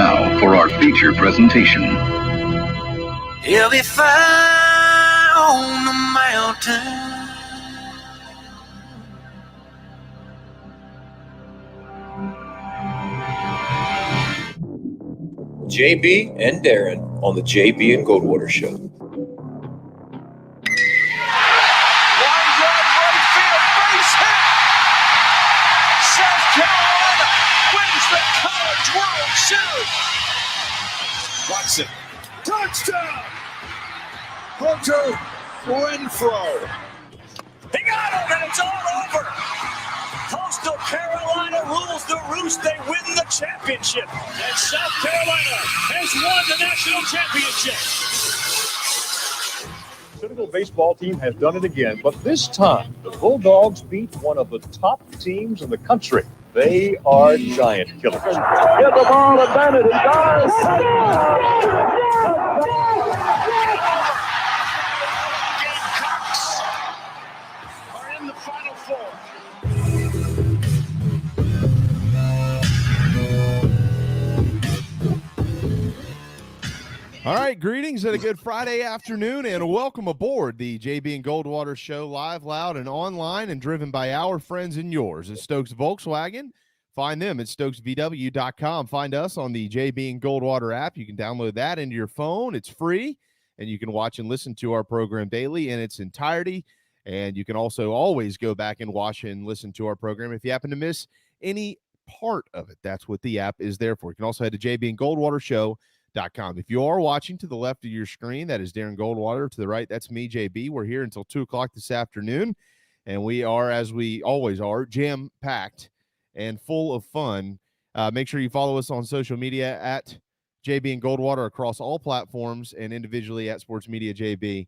now for our feature presentation. He'll be fire on the mountain. JB and Darren on the JB and Goldwater Show. Line drive right field, base hit. South Carolina wins the College World Series. Watson, touchdown. Hunter Renfrow. He got him, and it's all over. Coastal Carolina rules the roost. They win the championship. And South Carolina has won the national championship. The Citadel baseball team has done it again, but this time the Bulldogs beat one of the top teams in the country. They are giant killers. Get the ball to Bennett. He does. Gamecocks are in the Final Four. All right, greetings and a good Friday afternoon, and welcome aboard the JB and Goldwater Show, live, loud, and online, and driven by our friends and yours at Stokes Volkswagen. Find them at stokesvw.com. Find us on the JB and Goldwater app. You can download that into your phone. It's free, and you can watch and listen to our program daily in its entirety. And you can also always go back and watch and listen to our program if you happen to miss any part of it. That's what the app is there for. You can also head to jbandgoldwatershow.com. If you are watching to the left of your screen, that is Darren Goldwater. To the right, that's me, JB. We're here until 2 o'clock this afternoon, and we are, as we always are, jam-packed and full of fun. Make sure you follow us on social media at JB and Goldwater across all platforms, and individually at Sports Media JB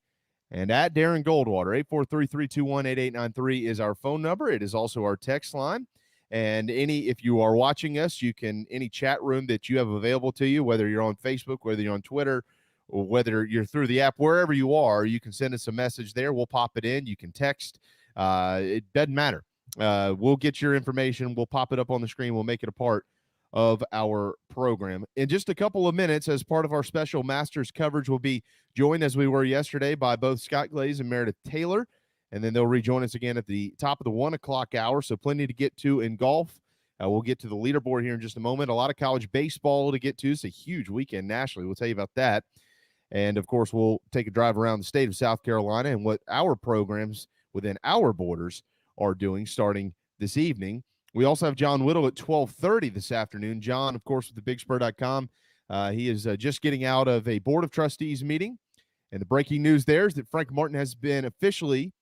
and at Darren Goldwater. 843-321-8893 is our phone number. It is also our text line. And if you are watching us, you can, any chat room that you have available to you, whether you're on Facebook, whether you're on Twitter, or whether you're through the app, wherever you are, you can send us a message there. We'll pop it in. You can text. It doesn't matter. We'll get your information. We'll pop it up on the screen. We'll make it a part of our program. In just a couple of minutes, as part of our special Masters coverage, we'll be joined, as we were yesterday, by both Scott Glaze and Meredith Taylor. And then they'll rejoin us again at the top of the 1 o'clock hour. So plenty to get to in golf. We'll get to the leaderboard here in just a moment. A lot of college baseball to get to. It's a huge weekend nationally. We'll tell you about that. And, of course, we'll take a drive around the state of South Carolina and what our programs within our borders are doing starting this evening. We also have John Whittle at 12:30 this afternoon. John, of course, with the BigSpur.com. He is just getting out of a Board of Trustees meeting. And the breaking news there is that Frank Martin has been officially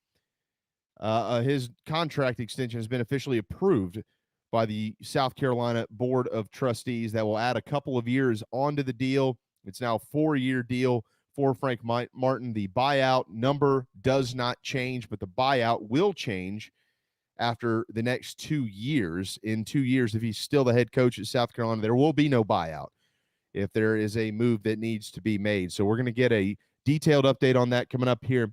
his contract extension has been officially approved by the South Carolina Board of Trustees. That will add a couple of years onto the deal. It's now a 4-year deal for Frank Martin. The buyout number does not change, but the buyout will change after the next 2 years. In 2 years, if he's still the head coach at South Carolina, there will be no buyout if there is a move that needs to be made. So we're going to get a detailed update on that coming up here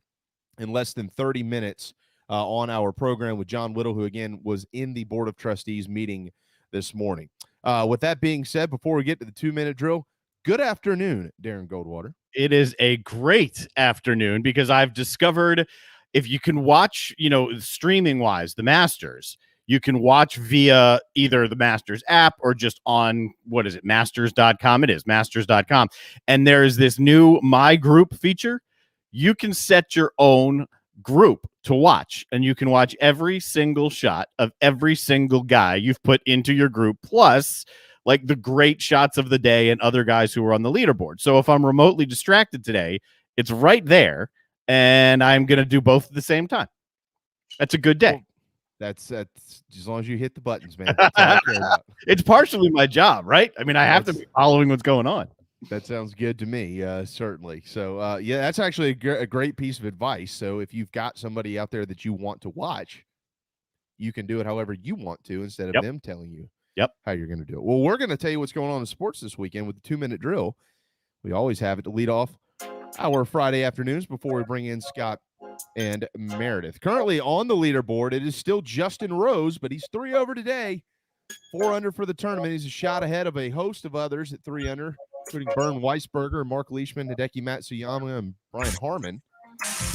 in less than 30 minutes. On our program with John Whittle, who, again, was in the Board of Trustees meeting this morning. With that being said, before we get to the 2-minute drill, good afternoon, Darren Goldwater. It is a great afternoon because I've discovered if you can watch, streaming-wise, the Masters, you can watch via either the Masters app or just on, masters.com? It is, masters.com. And there's this new My Group feature. You can set your own group to watch, and you can watch every single shot of every single guy you've put into your group, plus like the great shots of the day and other guys who are on the leaderboard. So if I'm remotely distracted today, it's right there, and I'm going to do both at the same time. That's a good day. Well, that's as long as you hit the buttons, man. That's all I care about. It's partially my job, right? I mean, I have to be following what's going on. That sounds good to me, certainly. So, yeah, that's actually a great piece of advice. So if you've got somebody out there that you want to watch, you can do it however you want to instead of them telling you how you're going to do it. Well, we're going to tell you what's going on in sports this weekend with the 2-minute drill. We always have it to lead off our Friday afternoons before we bring in Scott and Meredith. Currently on the leaderboard, it is still Justin Rose, but he's 3 over today. 4 under for the tournament. He's a shot ahead of a host of others at 3 under, including Bern Weisberger, Mark Leishman, Hideki Matsuyama, and Brian Harmon.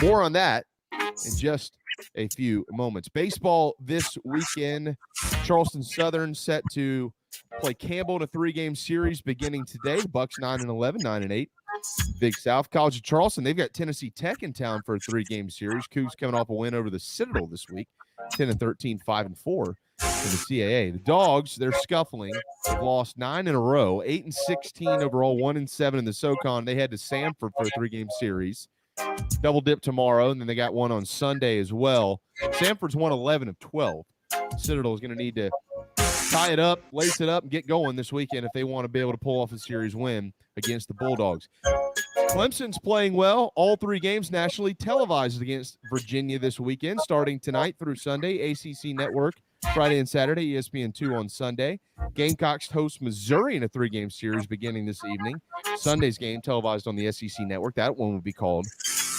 More on that in just a few moments. Baseball this weekend. Charleston Southern set to play Campbell in a 3-game series beginning today. The Bucks 9-11, 9-8. Big South. College of Charleston, they've got Tennessee Tech in town for a 3-game series. Cougs coming off a win over the Citadel this week, 10-13, 5-4 in the CAA. The Dogs, they're scuffling. They've lost 9 in a row, 8-16 overall, 1-7 in the SoCon. They head to Sanford for a 3-game series. Double dip tomorrow, and then they got one on Sunday as well. Sanford's won 11 of 12. Citadel is going to need to tie it up, lace it up, and get going this weekend if they want to be able to pull off a series win against the Bulldogs. Clemson's playing well. All 3 games nationally televised against Virginia this weekend, starting tonight through Sunday. ACC Network, Friday and Saturday, ESPN2 on Sunday. Gamecocks host Missouri in a 3-game series beginning this evening. Sunday's game televised on the SEC Network. That one will be called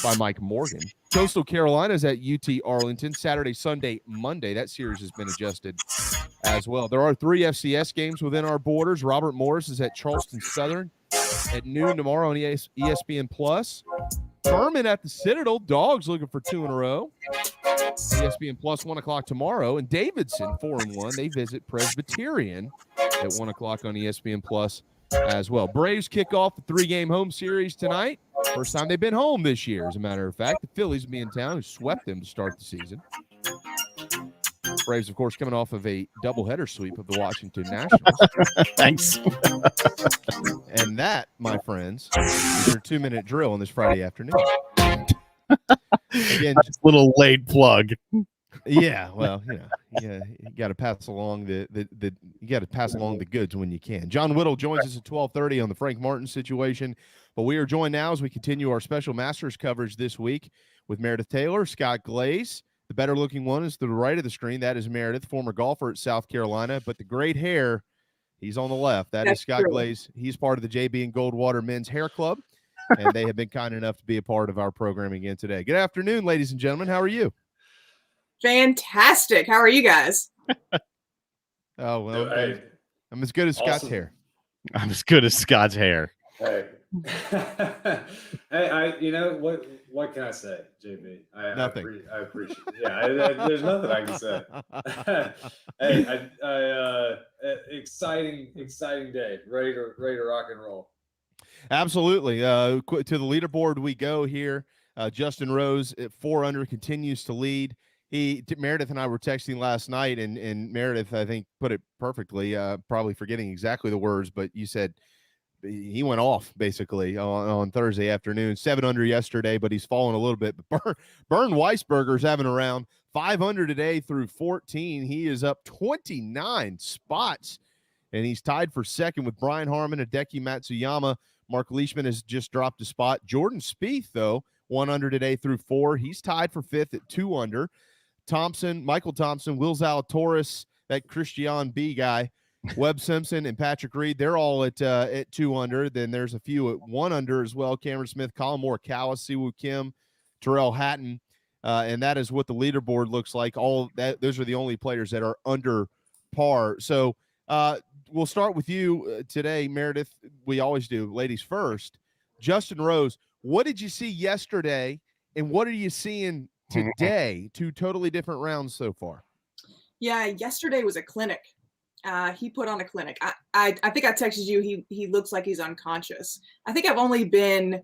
by Mike Morgan. Coastal Carolina is at UT Arlington Saturday, Sunday, Monday. That series has been adjusted as well. There are 3 FCS games within our borders. Robert Morris is at Charleston Southern at noon tomorrow on ESPN Plus. Furman at the Citadel. Dogs looking for 2 in a row. ESPN Plus 1 o'clock tomorrow. And Davidson 4-1. They visit Presbyterian at 1 o'clock on ESPN Plus as well. Braves kick off the 3-game home series tonight. First time they've been home this year, as a matter of fact. The Phillies will be in town, who swept them to start the season. Braves, of course, coming off of a doubleheader sweep of the Washington Nationals. Thanks. And that, my friends, is your 2-minute drill on this Friday afternoon. Again, That's a little late plug. yeah, well, you got to pass along the goods when you can. John Whittle joins us at 12:30 on the Frank Martin situation, but we are joined now as we continue our special Masters coverage this week with Meredith Taylor, Scott Glaze. The better-looking one is to the right of the screen. That is Meredith, former golfer at South Carolina, but the great hair, he's on the left. That's Scott true. Glaze. He's part of the JB and Goldwater Men's Hair Club, and they have been kind enough to be a part of our program again today. Good afternoon, ladies and gentlemen. How are you? Fantastic. How are you guys? Oh, well, I'm as good as Scott's hair. I'm as good as Scott's hair. Hey, hey, you know what can I say, JB? Nothing. I appreciate it. Yeah, there's nothing I can say. Hey, exciting day. Ready to rock and roll. Absolutely. To the leaderboard we go here. Justin Rose at 4 under continues to lead. Meredith and I were texting last night, and Meredith, I think, put it perfectly, probably forgetting exactly the words, but you said he went off basically on Thursday afternoon. 7 under yesterday, but he's fallen a little bit. But Bern Weisberger's having around 5 under today through 14. He is up 29 spots, and he's tied for second with Brian Harmon, Hideki Matsuyama. Mark Leishman has just dropped a spot. Jordan Spieth, though, 1 under today through 4. He's tied for fifth at 2 under. Michael Thompson, Will Zalatoris, that Christian B guy, Webb Simpson, and Patrick Reed, they're all at 2 under. Then there's a few at 1 under as well. Cameron Smith, Colin Morikawa, Siwoo Kim, Terrell Hatton, and that is what the leaderboard looks like. Those are the only players that are under par. So we'll start with you today, Meredith. We always do. Ladies first. Justin Rose, what did you see yesterday, and what are you seeing today? 2 totally different rounds so far. Yeah, yesterday was a clinic. He put on a clinic. I think I texted you. He looks like he's unconscious. I think I've only been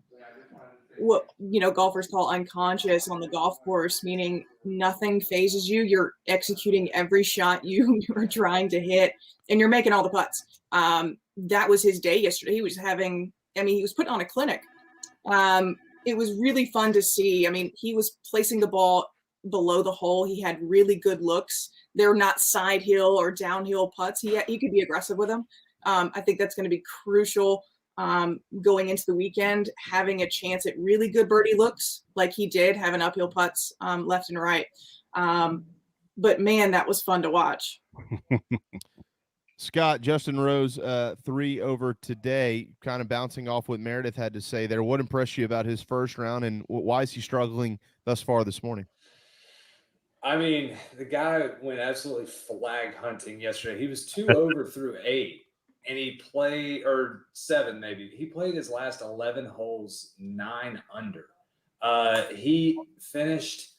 what golfers call unconscious on the golf course, meaning nothing phases you. You're executing every shot you are trying to hit, and you're making all the putts. That was his day yesterday. He was putting on a clinic. It was really fun to see. I mean, he was placing the ball below the hole. He had really good looks. They're not side hill or downhill putts. He could be aggressive with them. I think that's going to be crucial going into the weekend, having a chance at really good birdie looks like he did, having uphill putts left and right. But, man, that was fun to watch. Scott, Justin Rose, 3 over today, kind of bouncing off what Meredith had to say there. What impressed you about his first round, and why is he struggling thus far this morning? I mean, the guy went absolutely flag hunting yesterday. He was 2 over through 8, and he played, or 7 maybe. He played his last 11 holes 9 under. He finished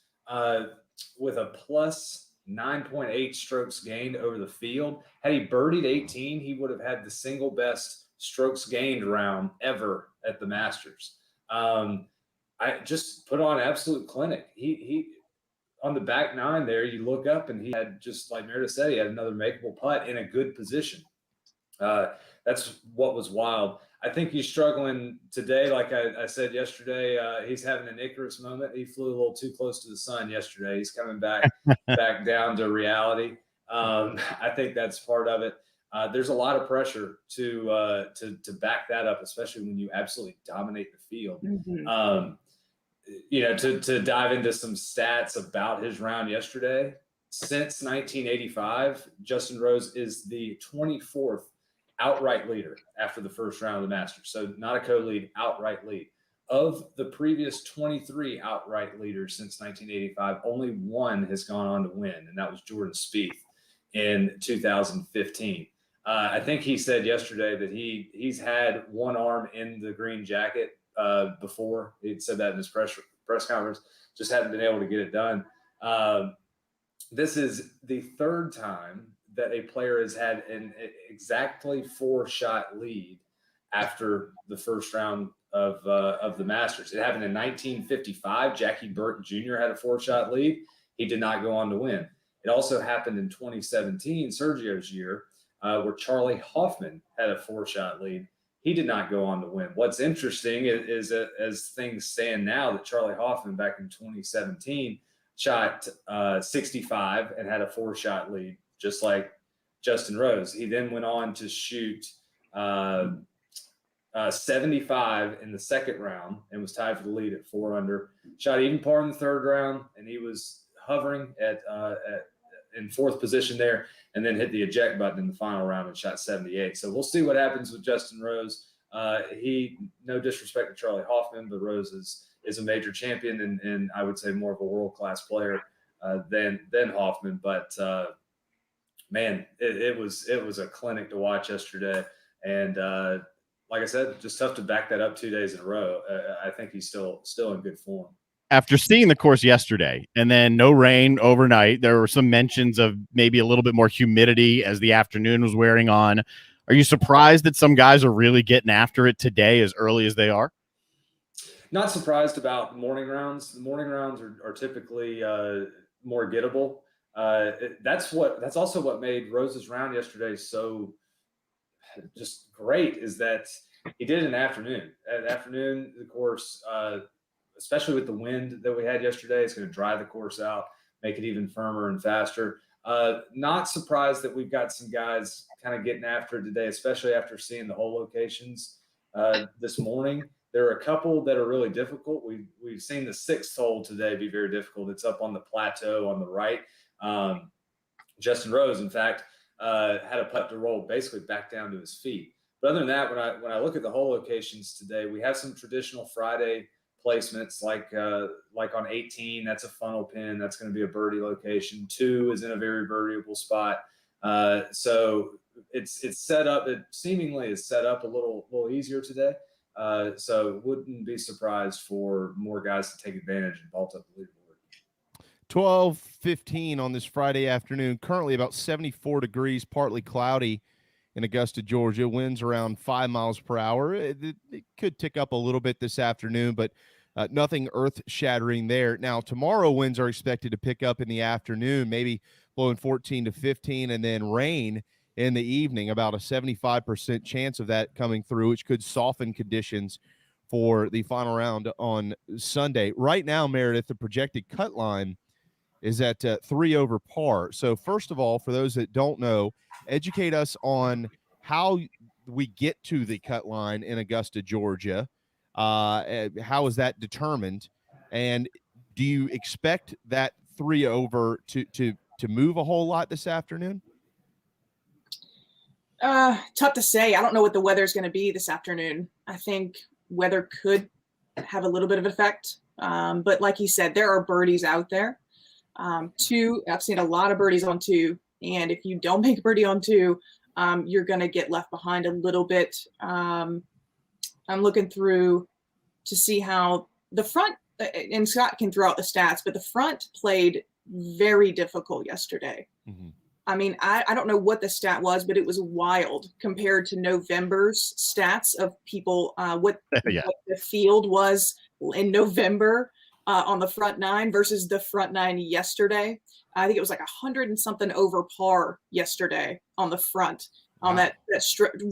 with a plus 9.8 strokes gained over the field. Had he birdied 18, he would have had the single best strokes gained round ever at the Masters. I just put on absolute clinic. He on the back 9 there, you look up and he had, just like Meredith said, he had another makeable putt in a good position. That's what was wild. I think he's struggling today. Like I said yesterday, he's having an Icarus moment. He flew a little too close to the sun yesterday. He's coming back down to reality. I think that's part of it. There's a lot of pressure to back that up, especially when you absolutely dominate the field. Mm-hmm. To dive into some stats about his round yesterday, since 1985, Justin Rose is the 24th outright leader after the first round of the Masters. So not a co-lead, outright lead. Of the previous 23 outright leaders since 1985, only one has gone on to win, and that was Jordan Spieth in 2015. I think he said yesterday that he's had one arm in the green jacket before. He'd said that in his press conference, just hadn't been able to get it done. This is the third time that a player has had an exactly 4-shot lead after the first round of the Masters. It happened in 1955. Jackie Burton Jr. had a 4-shot lead. He did not go on to win. It also happened in 2017, Sergio's year, where Charlie Hoffman had a 4-shot lead. He did not go on to win. What's interesting is that as things stand now, that Charlie Hoffman back in 2017 shot 65 and had a 4-shot lead, just like Justin Rose. He then went on to shoot 75 in the second round and was tied for the lead at 4 under. Shot even par in the third round, and he was hovering in fourth position there, and then hit the eject button in the final round and shot 78. So we'll see what happens with Justin Rose. No disrespect to Charlie Hoffman, but Rose is a major champion and I would say more of a world-class player than Hoffman. But man, it was a clinic to watch yesterday. And like I said, just tough to back that up 2 days in a row. I think he's still in good form. After seeing the course yesterday and then no rain overnight, there were some mentions of maybe a little bit more humidity as the afternoon was wearing on. Are you surprised that some guys are really getting after it today as early as they are? Not surprised about morning rounds. The morning rounds are typically more gettable. That's also what made Rose's round yesterday so just great, is that he did it in the afternoon. At afternoon, the course, especially with the wind that we had yesterday, it's going to dry the course out, make it even firmer and faster. Not surprised that we've got some guys kind of getting after it today, especially after seeing the hole locations this morning. There are a couple that are really difficult. We've seen the 6th hole today be very difficult. It's up on the plateau on the right. Justin Rose, in fact, had a putt to roll basically back down to his feet. But other than that, when I look at the hole locations today, we have some traditional Friday placements like on 18, that's a funnel pin. That's going to be a birdie location. 2 is in a very birdieable spot. So it's set up. It seemingly is set up a little easier today. So wouldn't be surprised for more guys to take advantage and vault up the leaderboard. 12:15 on this Friday afternoon. Currently about 74 degrees, partly cloudy in Augusta, Georgia. Winds around 5 miles per hour. It could tick up a little bit this afternoon, but nothing earth-shattering there. Now, tomorrow winds are expected to pick up in the afternoon, maybe blowing 14 to 15, and then rain in the evening, about a 75% chance of that coming through, which could soften conditions for the final round on Sunday. Right now, Meredith, the projected cut line is at 3 over par. So first of all, for those that don't know, educate us on how we get to the cut line in Augusta, Georgia. How is that determined? And do you expect that 3 over to move a whole lot this afternoon? Tough to say. I don't know what the weather is going to be this afternoon. I think weather could have a little bit of effect. But like you said, there are birdies out there. 2, I've seen a lot of birdies on 2, and if you don't make a birdie on 2, you're going to get left behind a little bit. I'm looking through to see how the front, and Scott can throw out the stats, but the front played very difficult yesterday. Mm-hmm. I mean, I don't know what the stat was, but it was wild compared to November's stats of people, what the field was in November on the front 9 versus the front 9 yesterday. I think it was like 100 and something over par yesterday on the front on that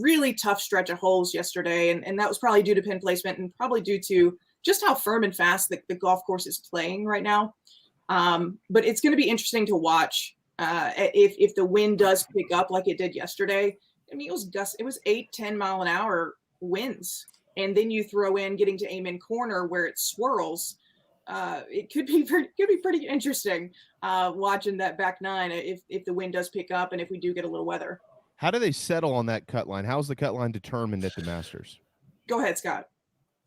really tough stretch of holes yesterday. And that was probably due to pin placement and probably due to just how firm and fast the golf course is playing right now. But it's going to be interesting to watch if the wind does pick up like it did yesterday. I mean, it was 8-10 mile an hour winds. And then you throw in getting to Amen Corner where it swirls. It could be pretty interesting watching that back 9 if the wind does pick up and if we do get a little weather. How do they settle on that cut line? How is the cut line determined at the Masters? Go ahead, Scott.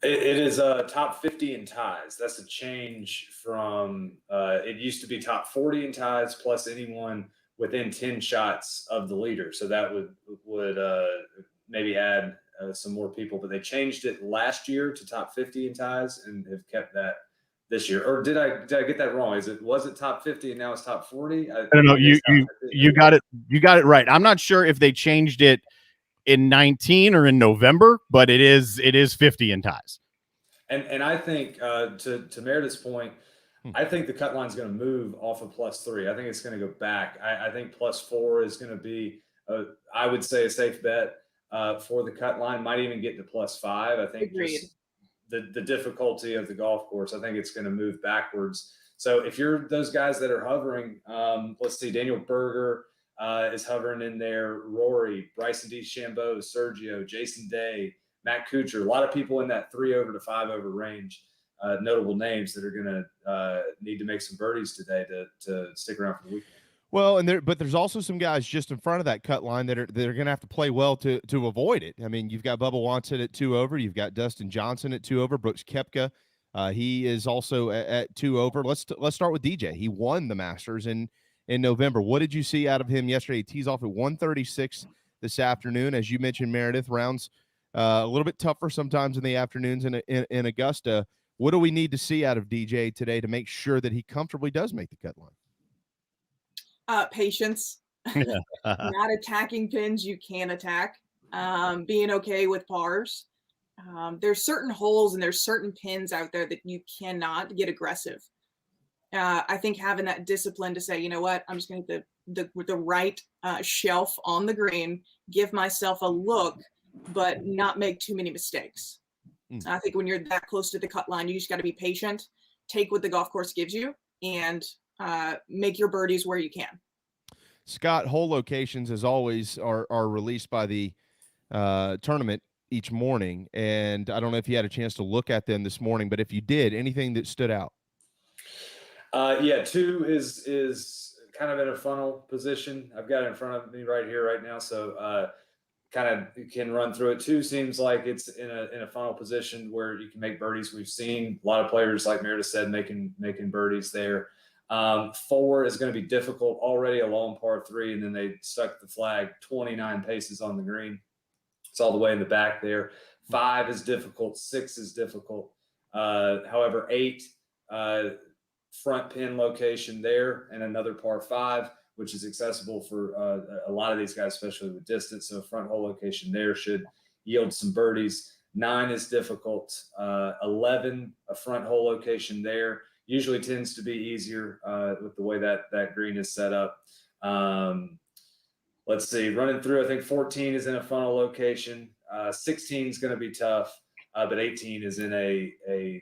It is top 50 in ties. That's a change from it used to be top 40 in ties plus anyone within 10 shots of the leader. So that would maybe add some more people, but they changed it last year to top 50 in ties and have kept that this year. Or did I get that wrong? Was it top 50 and now it's top 40? I don't know. You got it. You got it right. I'm not sure if they changed it in 19 or in November, but it is 50 in ties. And I think to Meredith's point, I think the cut line is going to move off of +3. I think it's going to go back. I think +4 is going to be, I would say, a safe bet for the cut line. Might even get to +5. I think just the difficulty of the golf course, I think it's going to move backwards. So if you're those guys that are hovering, let's see, Daniel Berger is hovering in there, Rory, Bryson DeChambeau, Sergio, Jason Day, Matt Kuchar, a lot of people in that 3 over to 5 over range, notable names that are going to need to make some birdies today to stick around for the weekend. Well, but there's also some guys just in front of that cut line that are going to have to play well to avoid it. I mean, you've got Bubba Watson at 2 over, you've got Dustin Johnson at 2 over, Brooks Koepka, he is also at 2 over. Let's start with DJ. He won the Masters in November. What did you see out of him yesterday? He tees off at 136 this afternoon, as you mentioned, Meredith. Rounds a little bit tougher sometimes in the afternoons in Augusta. What do we need to see out of DJ today to make sure that he comfortably does make the cut line? Patience, not attacking pins you can attack, being okay with pars. There's certain holes and there's certain pins out there that you cannot get aggressive. I think having that discipline to say, you know what, I'm just going to hit the right shelf on the green, give myself a look, but not make too many mistakes. I think when you're that close to the cut line, you just got to be patient, take what the golf course gives you, and make your birdies where you can. Scott, hole locations, as always, are released by the tournament each morning, and I don't know if you had a chance to look at them this morning, but if you did, anything that stood out? Yeah, 2 is kind of in a funnel position. I've got it in front of me right here, right now, so kind of can run through it. 2 seems like it's in a funnel position where you can make birdies. We've seen a lot of players, like Meredith said, making birdies there. 4 is going to be difficult, already a long par 3, and then they stuck the flag 29 paces on the green. It's all the way in the back there. 5 is difficult. 6 is difficult. However, 8, front pin location there, and another par 5, which is accessible for a lot of these guys, especially with distance. So front hole location there should yield some birdies. 9 is difficult. 11, a front hole location there. Usually tends to be easier with the way that green is set up. Let's see, running through, I think 14 is in a funnel location. 16 is going to be tough, but 18 is in a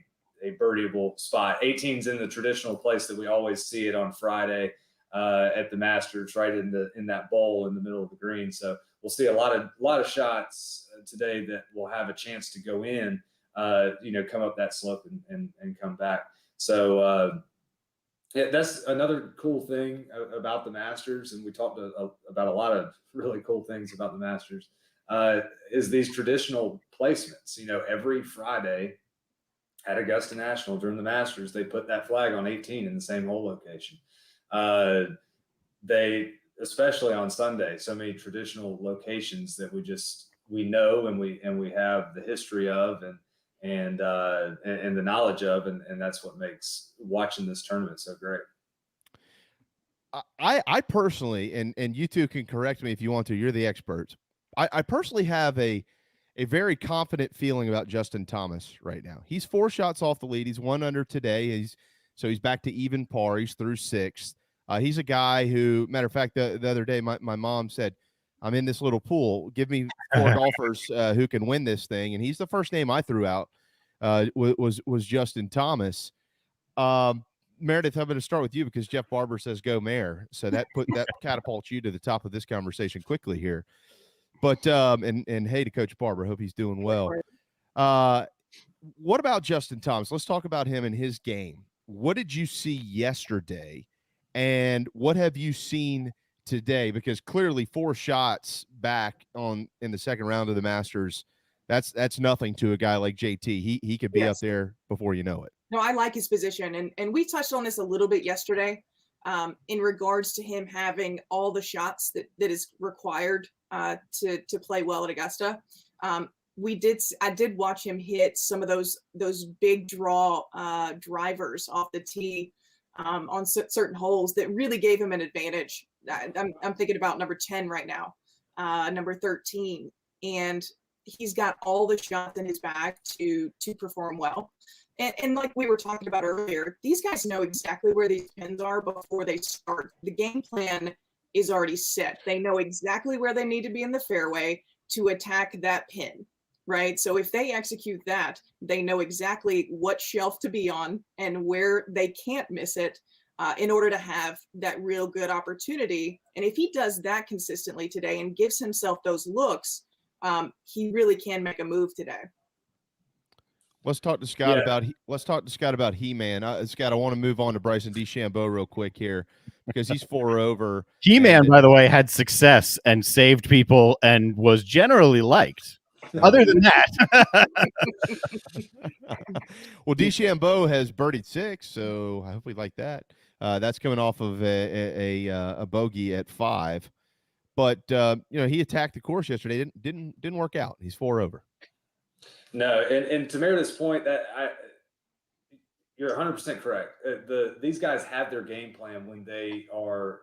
birdieable spot. 18 is in the traditional place that we always see it on Friday at the Masters, right in that bowl in the middle of the green. So we'll see a lot of shots today that will have a chance to go in, come up that slope and come back. So yeah, that's another cool thing about the Masters, and we talked about a lot of really cool things about the Masters, is these traditional placements. Every Friday at Augusta National during the Masters, they put that flag on 18 in the same hole location. They, especially on Sunday, so many traditional locations that we know and we have the history of and the knowledge of, and that's what makes watching this tournament so great. I personally, and you two can correct me if you want to, you're the experts. I personally have a very confident feeling about Justin Thomas right now. He's 4 shots off the lead. He's 1 under today. He's back to even par. He's through 6th. He's a guy who, matter of fact, the other day, my mom said, I'm in this little pool. Give me 4 golfers who can win this thing. And he's the first name I threw out was Justin Thomas. Meredith, I'm going to start with you because Jeff Barber says go Mayor. So that catapults you to the top of this conversation quickly here. But and hey to Coach Barber, hope he's doing well. What about Justin Thomas? Let's talk about him and his game. What did you see yesterday, and what have you seen today? Because clearly 4 shots back in the second round of the Masters, that's nothing to a guy like JT. He could be up there before you know it. No, I like his position, and we touched on this a little bit yesterday in regards to him having all the shots that is required to play well at Augusta. I did watch him hit some of those big draw drivers off the tee on certain holes that really gave him an advantage. I'm thinking about number 10 right now, number 13, and he's got all the shots in his bag to perform well. And like we were talking about earlier, these guys know exactly where these pins are before they start. The game plan is already set. They know exactly where they need to be in the fairway to attack that pin, right? So if they execute that, they know exactly what shelf to be on and where they can't miss it in order to have that real good opportunity. And if he does that consistently today and gives himself those looks, he really can make a move today. Let's talk to Scott about He-Man. Scott, I want to move on to Bryson DeChambeau real quick here because he's 4 over. He-Man, by the way, had success and saved people and was generally liked. Other than that, well, DeChambeau has birdied 6, so I hope we like that. That's coming off of a bogey at 5, but he attacked the course yesterday. Didn't work out. He's 4 over. No, and to Meredith's point, you're 100% correct. These guys have their game plan when they are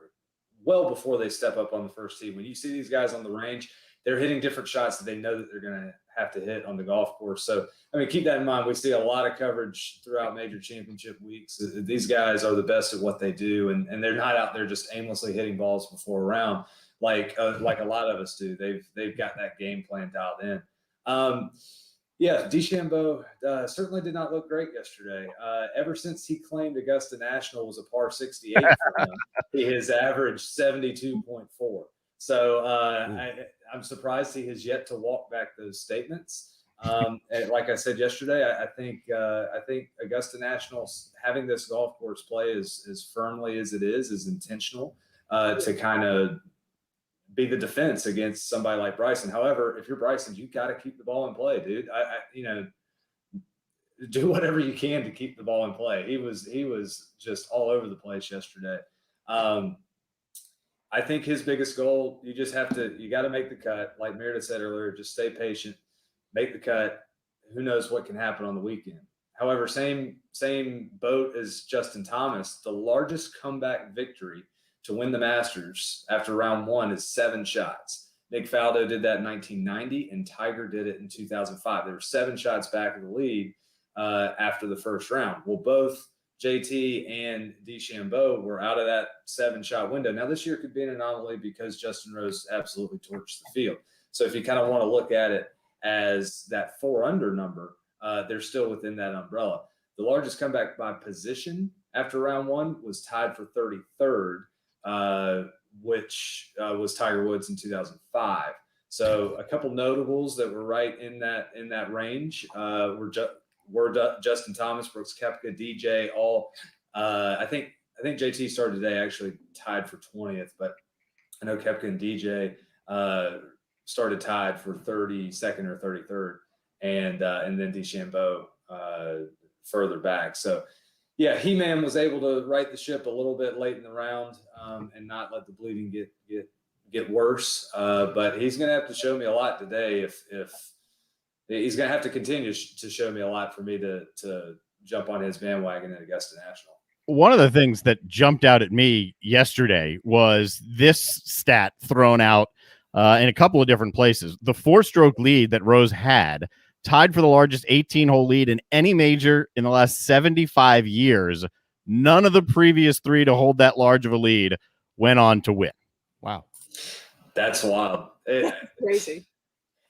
well before they step up on the first tee. When you see these guys on the range, they're hitting different shots that they know that they're going to have to hit on the golf course. So, I mean, keep that in mind. We see a lot of coverage throughout major championship weeks. These guys are the best at what they do, and they're not out there just aimlessly hitting balls before a round like a lot of us do. They've got that game plan dialed in. Yeah, DeChambeau certainly did not look great yesterday. Ever since he claimed Augusta National was a par 68 for him, he has averaged 72.4. So I'm surprised he has yet to walk back those statements. And like I said yesterday, I think Augusta National having this golf course play as firmly as it is intentional to kind of be the defense against somebody like Bryson. However, if you're Bryson, you got to keep the ball in play, dude. Do whatever you can to keep the ball in play. He was just all over the place yesterday. I think his biggest goal, you got to make the cut. Like Meredith said earlier, just stay patient, make the cut. Who knows what can happen on the weekend? However, same boat as Justin Thomas, the largest comeback victory to win the Masters after round 1 is 7 shots. Nick Faldo did that in 1990, and Tiger did it in 2005. They were 7 shots back of the lead after the first round. Well, both JT and DeChambeau were out of that 7-shot window. Now, this year could be an anomaly because Justin Rose absolutely torched the field. So if you kind of want to look at it as that 4 under number, they're still within that umbrella. The largest comeback by position after round 1 was tied for 33rd. Which was Tiger Woods in 2005. So a couple notables that were right in that range were Justin Thomas, Brooks Koepka, DJ. All I think JT started today actually tied for 20th, but I know Koepka and DJ started tied for 32nd or 33rd, and then DeChambeau further back. So Yeah, He-Man was able to right the ship a little bit late in the round and not let the bleeding get worse. But he's going to have to show me a lot today. If he's going to have to continue to show me a lot for me to jump on his bandwagon at Augusta National. One of the things that jumped out at me yesterday was this stat thrown out in a couple of different places. The 4-stroke lead that Rose had, tied for the largest 18-hole lead in any major in the last 75 years. None of the previous 3 to hold that large of a lead went on to win. Wow. That's wild. Crazy.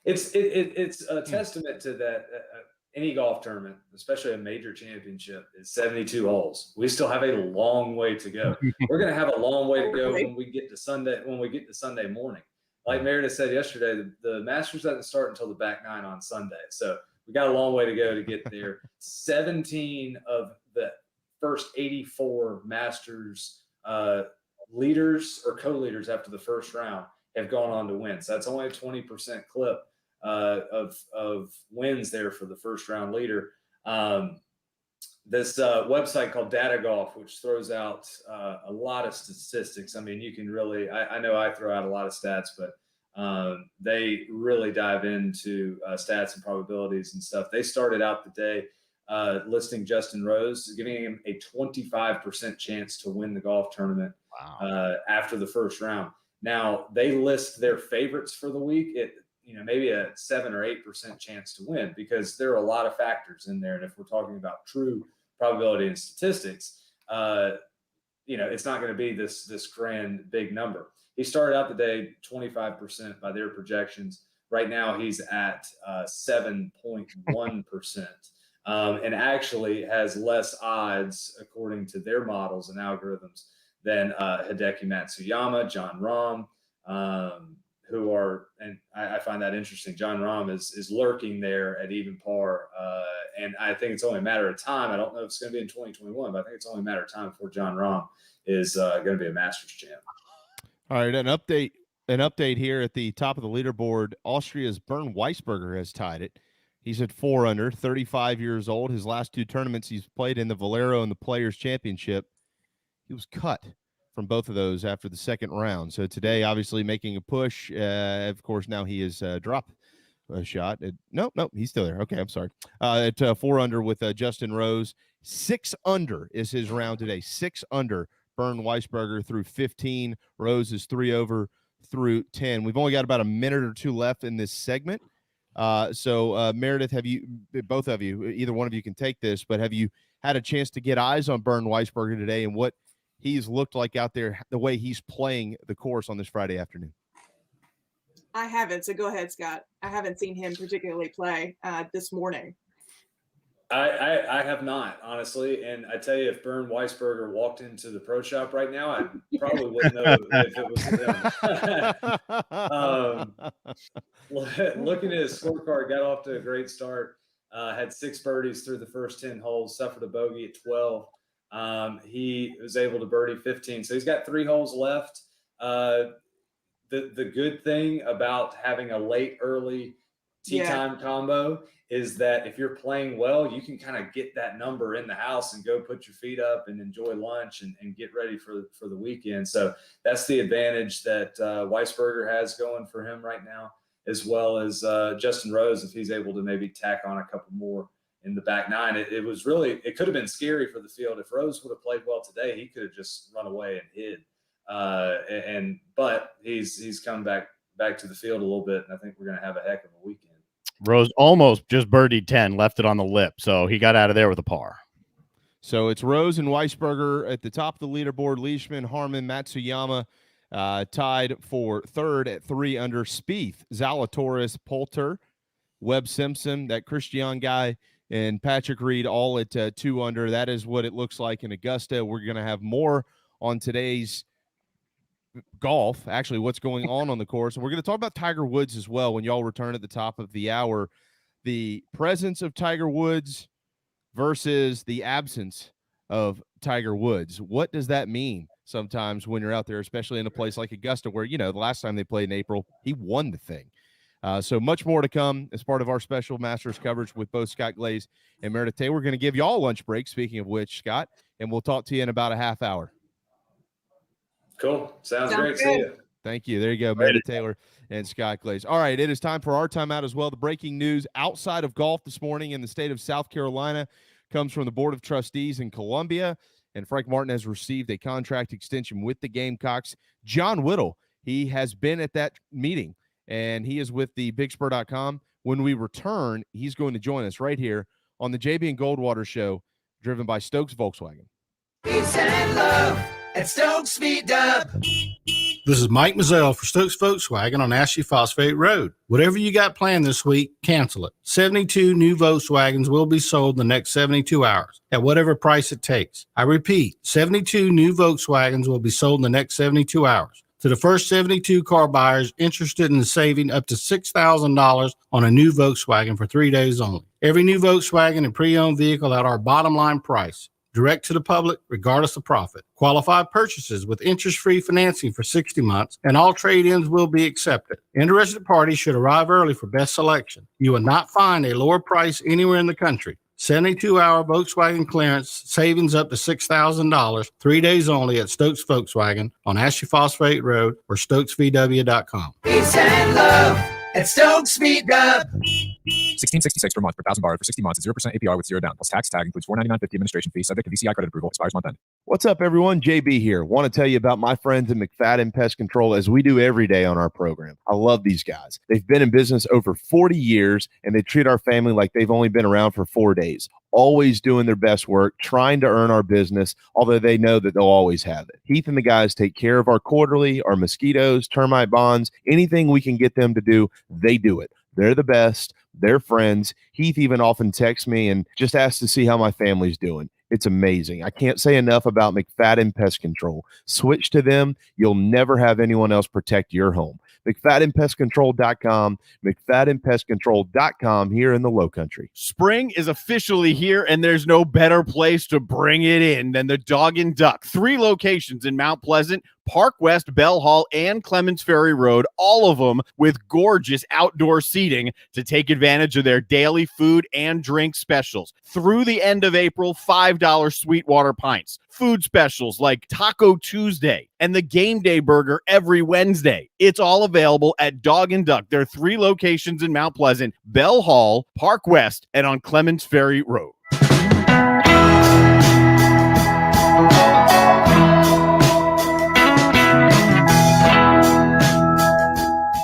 It's a testament to that. Any golf tournament, especially a major championship, is 72 holes. We still have a long way to go. We're going to have a long way to go when we get to Sunday. When we get to Sunday morning, like Meredith said yesterday, the Masters doesn't start until the back 9 on Sunday, so we got a long way to go to get there. 17 of the first 84 Masters leaders or co-leaders after the first round have gone on to win. So that's only a 20% clip of wins there for the first round leader. This website called Data Golf, which throws out a lot of statistics. I mean, you can really, I know I throw out a lot of stats, but they really dive into stats and probabilities and stuff. They started out the day listing Justin Rose, giving him a 25% chance to win the golf tournament after the first round. Now they list their favorites for the week at, maybe a 7 or 8% chance to win, because there are a lot of factors in there. And if we're talking about true probability and statistics, it's not going to be this grand big number. He started out the day 25% by their projections. Right now he's at 7.1%, and actually has less odds according to their models and algorithms than Hideki Matsuyama, John Rahm, who are, and I find that interesting. John Rahm is lurking there at even par, and I think it's only a matter of time. I don't know if it's going to be in 2021, but I think it's only a matter of time before John Rahm is going to be a Masters champ. All right, an update here at the top of the leaderboard. Austria's Bernd Weisberger has tied it. He's at 4 under, 35 years old. His last 2 tournaments he's played in, the Valero and the Players Championship, he was cut from both of those after the second round. So today, obviously making a push. Of course, now he has dropped a shot. Nope, he's still there. Okay, I'm sorry. At 4 under with Justin Rose. 6 under is his round today. 6 under. Bernd Weisberger through 15. Rose is 3 over through 10. We've only got about a minute or 2 left in this segment. So Meredith, have you, both of you, either one of you can take this, but have you had a chance to get eyes on Bernd Weisberger today and what he's looked like out there, the way he's playing the course on this Friday afternoon? I haven't, so go ahead, Scott. I haven't seen him particularly play this morning. I have not, honestly. And I tell you, if Bernd Weisberger walked into the pro shop right now, I probably wouldn't know if it was him. Looking at his scorecard, got off to a great start. Had 6 birdies through the first 10 holes, suffered a bogey at 12. He was able to birdie 15. So he's got 3 holes left. The good thing about having a early tee time combo is that if you're playing well, you can kind of get that number in the house and go put your feet up and enjoy lunch and get ready for the weekend. So that's the advantage that Weisberger has going for him right now, as well as Justin Rose, if he's able to maybe tack on a couple more in the back 9. It could have been scary for the field. If Rose would have played well today, he could have just run away and hid. But he's come back to the field a little bit, and I think we're going to have a heck of a weekend. Rose almost just birdied 10, left it on the lip, so he got out of there with a par. So it's Rose and Weisberger at the top of the leaderboard. Leishman, Harmon, Matsuyama tied for 3rd at 3 under. Spieth, Zalatoris, Poulter, Webb Simpson, that Christian guy, and Patrick Reed all at 2 under. That is what it looks like in Augusta. We're going to have more on today's golf, actually what's going on the course. And we're going to talk about Tiger Woods as well when y'all return at the top of the hour. The presence of Tiger Woods versus the absence of Tiger Woods. What does that mean sometimes when you're out there, especially in a place like Augusta where, the last time they played in April, he won the thing. So much more to come as part of our special Masters coverage with both Scott Glaze and Meredith Taylor. We're going to give you all lunch break, speaking of which, Scott, and we'll talk to you in about a half hour. Cool. Sounds great. good. See you. Thank you. There you go, Meredith Taylor and Scott Glaze. All right, it is time for our timeout as well. The breaking news outside of golf this morning in the state of South Carolina comes from the Board of Trustees in Columbia, and Frank Martin has received a contract extension with the Gamecocks. John Whittle, he has been at that meeting, and he is with the BigSpur.com. When we return, he's going to join us right here on the JB and Goldwater Show, driven by Stokes Volkswagen. Peace and love at Stokes V-Dub. This is Mike Mazzell for Stokes Volkswagen on Ashley Phosphate Road. Whatever you got planned this week, cancel it. 72 new Volkswagens will be sold in the next 72 hours at whatever price it takes. I repeat, 72 new Volkswagens will be sold in the next 72 hours. To the first 72 car buyers interested in saving up to $6,000 on a new Volkswagen for 3 days only. Every new Volkswagen and pre-owned vehicle at our bottom line price. Direct to the public, regardless of profit. Qualified purchases with interest-free financing for 60 months, and all trade-ins will be accepted. Interested parties should arrive early for best selection. You will not find a lower price anywhere in the country. 72-hour Volkswagen clearance, savings up to $6,000, 3 days only at Stokes Volkswagen on Ashley Phosphate Road or StokesVW.com. Peace and love at Stokes V-Dub. $1,666 per month per thousand borrowed for 60 months at 0% APR with 0 down. Plus tax tag includes $499.50 administration fee subject to VCI credit approval. Expires month end. What's up, everyone? JB here. Want to tell you about my friends at McFadden Pest Control, as we do every day on our program. I love these guys. They've been in business over 40 years, and they treat our family like they've only been around for 4 days. Always doing their best work, trying to earn our business, although they know that they'll always have it. Heath and the guys take care of our quarterly, our mosquitoes, termite bonds, anything we can get them to do, they do it. They're the best. They're friends. Heath even often texts me and just asks to see how my family's doing. It's amazing. I can't say enough about McFadden Pest Control. Switch to them. You'll never have anyone else protect your home. McFaddenPestControl.com, McFaddenPestControl.com here in the Low Country. Spring is officially here, and there's no better place to bring it in than the Dog and Duck. 3 locations in Mount Pleasant, Park West, Bell Hall, and Clements Ferry Road, all of them with gorgeous outdoor seating to take advantage of their daily food and drink specials. Through the end of April, $5 Sweetwater pints. Food specials like Taco Tuesday and the Game Day Burger every Wednesday. It's all available at Dog and Duck. There are 3 locations in Mount Pleasant, Bell Hall, Park West, and on Clements Ferry Road.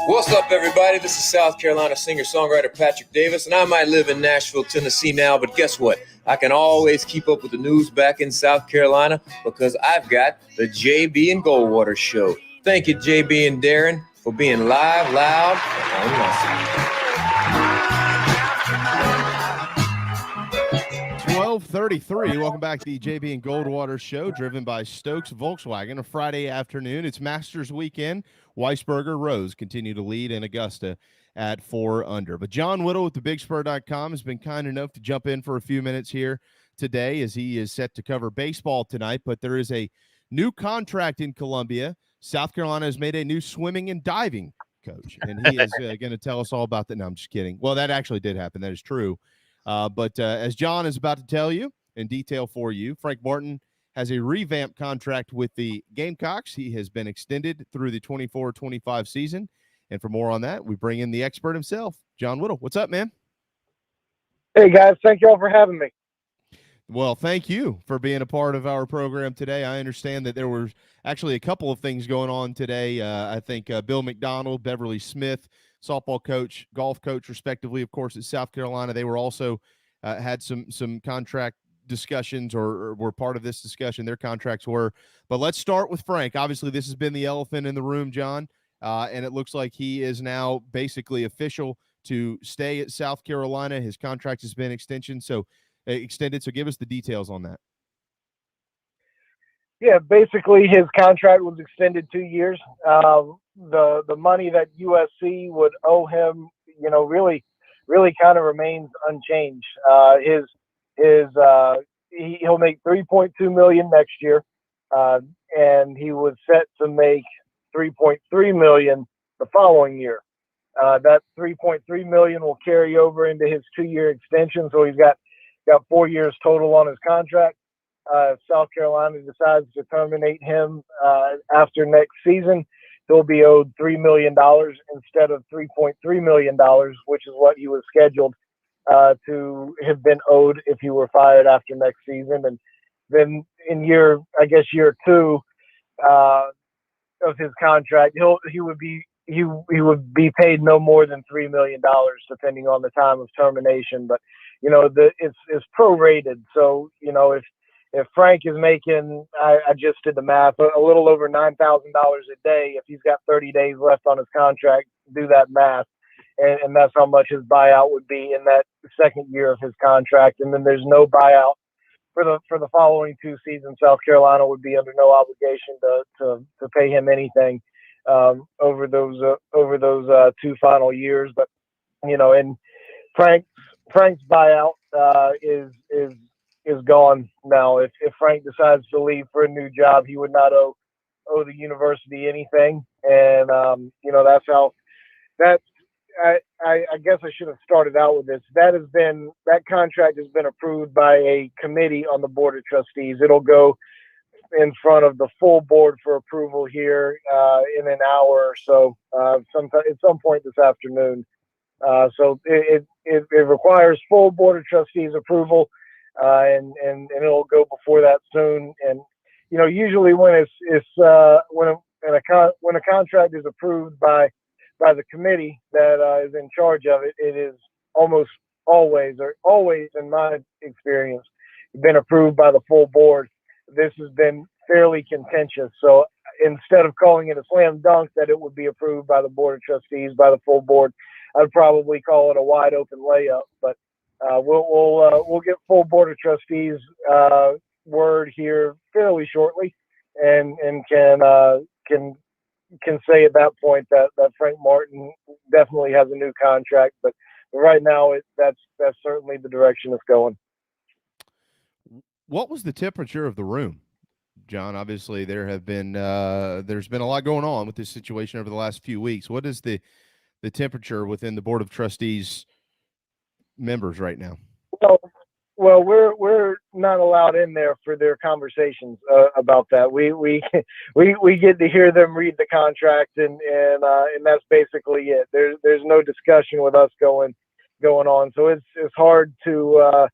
What's up, everybody? This is South Carolina singer-songwriter Patrick Davis, and I might live in Nashville, Tennessee now, but guess what? I can always keep up with the news back in South Carolina because I've got the JB and Goldwater Show. Thank you, JB and Darren, for being live, loud, and awesome. 12:33. Welcome back to the JB and Goldwater Show, driven by Stokes Volkswagen. A Friday afternoon. It's Masters weekend. Weisberger, Rose continue to lead in Augusta at 4 under. But John Whittle with the BigSpur.com has been kind enough to jump in for a few minutes here today, as he is set to cover baseball tonight. But there is a new contract in Columbia. South Carolina has made a new swimming and diving coach, and he is going to tell us all about that. No, I'm just kidding. Well, that actually did happen. That is true. But as John is about to tell you in detail for you, Frank Martin has a revamped contract with the Gamecocks. He has been extended through the 24-25 season. And for more on that, we bring in the expert himself, John Whittle. What's up, man? Hey, guys. Thank you all for having me. Well, thank you for being a part of our program today. I understand that there were actually a couple of things going on today. I think Bill McDonald, Beverly Smith, softball coach, golf coach, respectively, of course, at South Carolina. They were also had some contract discussions or were part of this discussion. Their contracts were. But let's start with Frank. Obviously, this has been the elephant in the room, John, and it looks like he is now basically official to stay at South Carolina. His contract has been extended. So give us the details on that. Yeah, basically his contract was extended 2 years. The money that USC would owe him, really kind of remains unchanged. He'll make $3.2 million next year, and he was set to make $3.3 million the following year. That $3.3 million will carry over into his 2-year extension, so he's got 4 years total on his contract. If South Carolina decides to terminate him after next season, he'll be owed $3 million instead of $3.3 million, which is what he was scheduled to have been owed if he were fired after next season. And then in year 2 of his contract, he would be paid no more than $3 million, depending on the time of termination. But it's prorated, so if Frank is making, I just did the math, a little over $9,000 a day, if he's got 30 days left on his contract, do that math, and that's how much his buyout would be in that second year of his contract. And then there's no buyout for the following 2 seasons. South Carolina would be under no obligation to pay him anything over those 2 final years. But and Frank's buyout is gone now. If Frank decides to leave for a new job, he would not owe the university anything. And that's how that. I guess I should have started out with this. That contract has been approved by a committee on the Board of Trustees. It'll go in front of the full board for approval here in an hour or so, at some point this afternoon. So it requires full Board of Trustees approval, and it'll go before that soon. And usually when a contract is approved by the committee that is in charge of it, it is almost always in my experience been approved by the full board. This has been fairly contentious, so instead of calling it a slam dunk that it would be approved by the Board of Trustees, by the full board, I'd probably call it a wide open layup. But we'll get full Board of Trustees word here fairly shortly, and can say at that point that Frank Martin definitely has a new contract. But right now, that's certainly the direction it's going. What was the temperature of the room, John? Obviously, there's been a lot going on with this situation over the last few weeks. What is the temperature within the Board of Trustees members right now? Well, we're not allowed in there for their conversations about that. We get to hear them read the contract, and that's basically it. There's no discussion with us going on, so it's hard to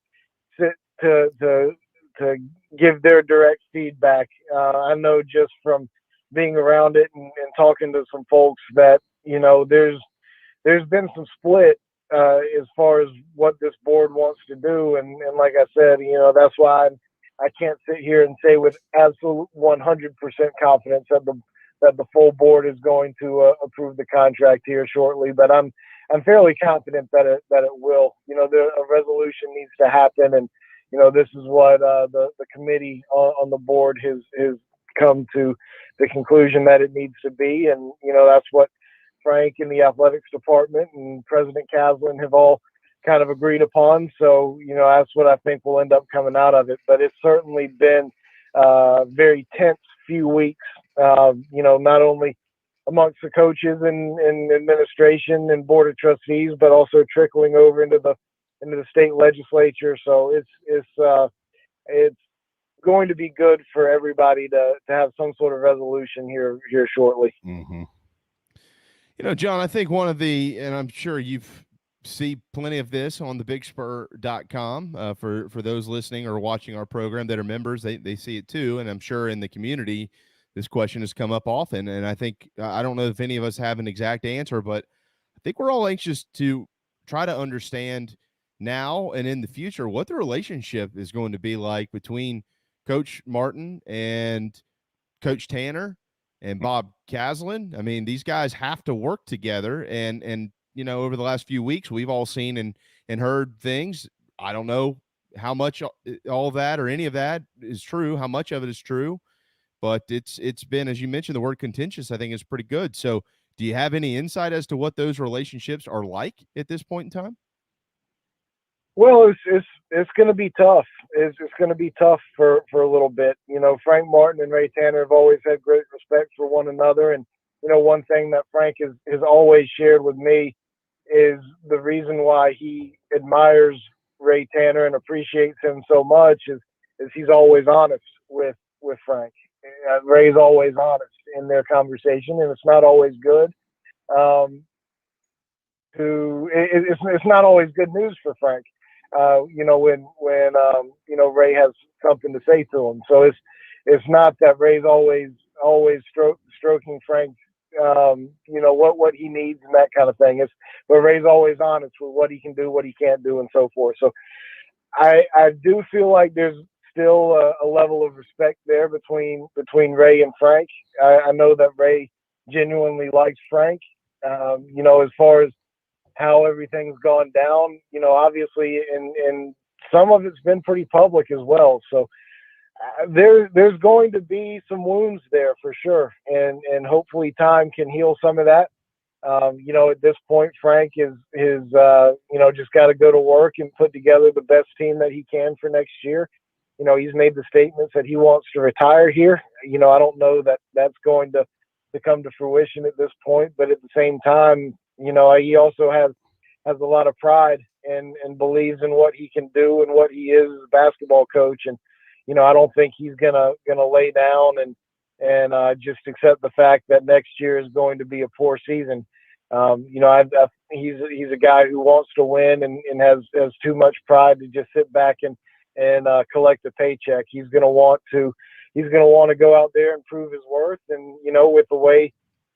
give their direct feedback. I know just from being around it and talking to some folks that there's been some split as far as what this board wants to do, and like I said, that's why I can't sit here and say with absolute 100% confidence that the full board is going to approve the contract here shortly. But I'm fairly confident that it will. A resolution needs to happen, and this is what the committee on the board has come to the conclusion that it needs to be, and that's what Frank and the athletics department and President Caslin have all kind of agreed upon. So, that's what I think will end up coming out of it. But it's certainly been a very tense few weeks, not only amongst the coaches and administration and Board of Trustees, but also trickling over into the state legislature. So it's going to be good for everybody to have some sort of resolution here shortly. Mm-hmm. John, I think and I'm sure you've seen plenty of this on the bigspur.com for those listening or watching our program that are members, they see it too. And I'm sure in the community, this question has come up often. And I think, I don't know if any of us have an exact answer, but I think we're all anxious to try to understand now and in the future what the relationship is going to be like between Coach Martin and Coach Tanner and Bob Caslin. I mean, these guys have to work together, and over the last few weeks, we've all seen and heard things. I don't know how much all of that or any of that is true, how much of it is true, but it's been, as you mentioned, the word contentious, I think, is pretty good. So do you have any insight as to what those relationships are like at this point in time? Well, it's going to be tough. It's going to be tough for a little bit. Frank Martin and Ray Tanner have always had great respect for one another, and one thing that Frank has always shared with me is the reason why he admires Ray Tanner and appreciates him so much is he's always honest with Frank. Ray's always honest in their conversation, and it's not always good. It's not always good news for Frank. When Ray has something to say to him. So it's not that Ray's always stroking Frank's what he needs and that kind of thing. But Ray's always honest with what he can do, what he can't do, and so forth. So I do feel like there's still a level of respect there between Ray and Frank. I know that Ray genuinely likes Frank. As far as how everything's gone down, obviously, and some of it's been pretty public as well. So there's going to be some wounds there for sure, and hopefully time can heal some of that. At this point, Frank is just got to go to work and put together the best team that he can for next year. He's made the statements that he wants to retire here. I don't know that that's going to come to fruition at this point, but at the same time, he also has a lot of pride and believes in what he can do and what he is as a basketball coach. And, I don't think he's gonna lay down and just accept the fact that next year is going to be a poor season. He's a guy who wants to win and has too much pride to just sit back and collect a paycheck. He's going to want to go out there and prove his worth. And, with the way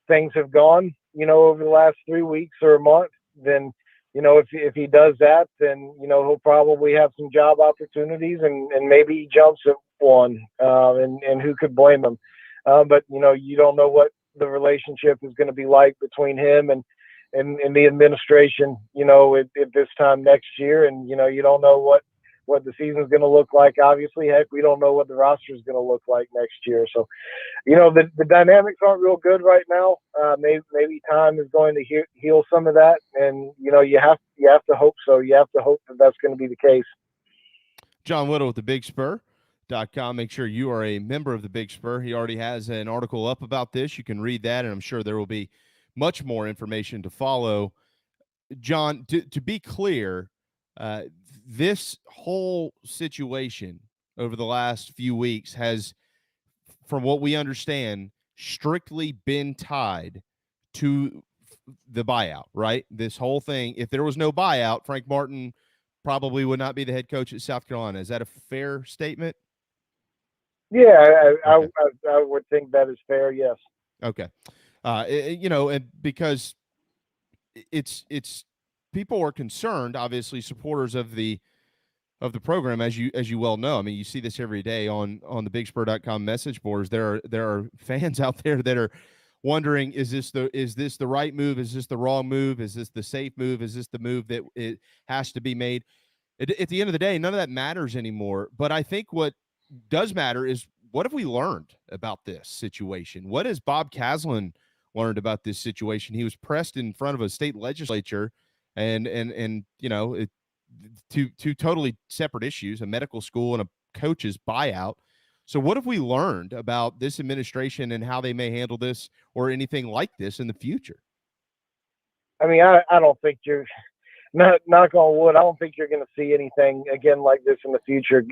things have gone, over the last 3 weeks or a month, then, if he does that, then, he'll probably have some job opportunities and maybe he jumps at one, and who could blame him? But, you don't know what the relationship is going to be like between him and the administration, at this time next year. And, you don't know what the season's going to look like. Obviously, heck, we don't know what the roster is going to look like next year. So, the dynamics aren't real good right now. Maybe time is going to heal some of that. And, you have to hope so. You have to hope that that's going to be the case. John Whittle with the Big Spur.com. Make sure you are a member of the Big Spur. He already has an article up about this. You can read that, and I'm sure there will be much more information to follow. John, to be clear, this whole situation over the last few weeks has, from what we understand, strictly been tied to the buyout, right? This whole thing, if there was no buyout, Frank Martin probably would not be the head coach at South Carolina. Is that a fair statement? Yeah, I would think that is fair, yes. Okay. And because it's people are concerned, obviously, supporters of the program, as you well know. I mean, you see this every day on the BigSpur.com message boards. There are fans out there that are wondering, is this the right move? Is this the wrong move? Is this the safe move? Is this the move that it has to be made? At the end of the day, none of that matters anymore. But I think what does matter is, what have we learned about this situation? What has Bob Caslin learned about this situation? He was pressed in front of a state legislature and two totally separate issues, a medical school and a coach's buyout. So what have we learned about this administration and how they may handle this or anything like this in the future? I mean, I don't think you're knock on wood. I don't think you're going to see anything again like this in the future.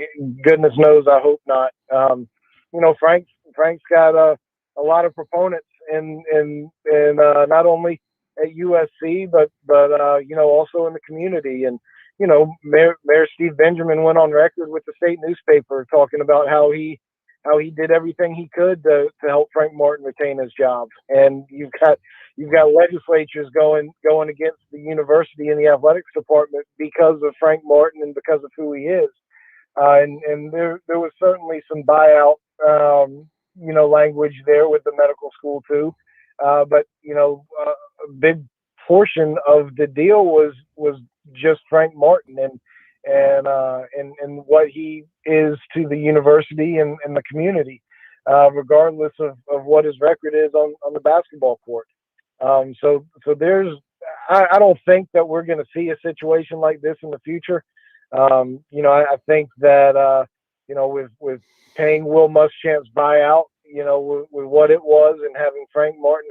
Goodness knows, I hope not. Frank's got a lot of proponents in not only at USC, but also in the community. And, Mayor Steve Benjamin went on record with the state newspaper talking about how he did everything he could to help Frank Martin retain his job. And you've got legislatures going against the university and the athletics department because of Frank Martin and because of who he is. And there was certainly some buyout, language there with the medical school too. But a big portion of the deal was just Frank Martin and what he is to the university and the community, regardless of what his record is on the basketball court. So I don't think that we're going to see a situation like this in the future. I think that, with paying Will Muschamp's buyout, with what it was, and having Frank Martin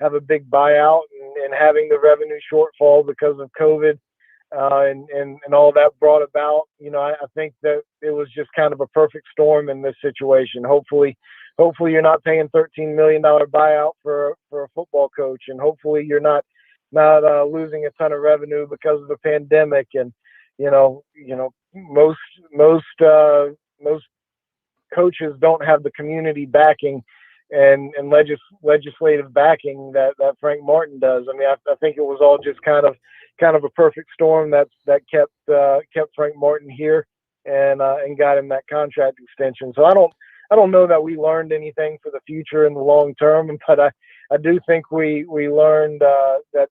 have a big buyout, and having the revenue shortfall because of COVID, and all that brought about, I think that it was just kind of a perfect storm in this situation. Hopefully you're not paying $13 million buyout for a football coach, and hopefully you're not losing a ton of revenue because of the pandemic. And most coaches don't have the community backing and legislative backing that Frank Martin does. I mean, I think it was all just kind of a perfect storm that kept Frank Martin here and got him that contract extension. So I don't know that we learned anything for the future in the long term, but I do think we learned that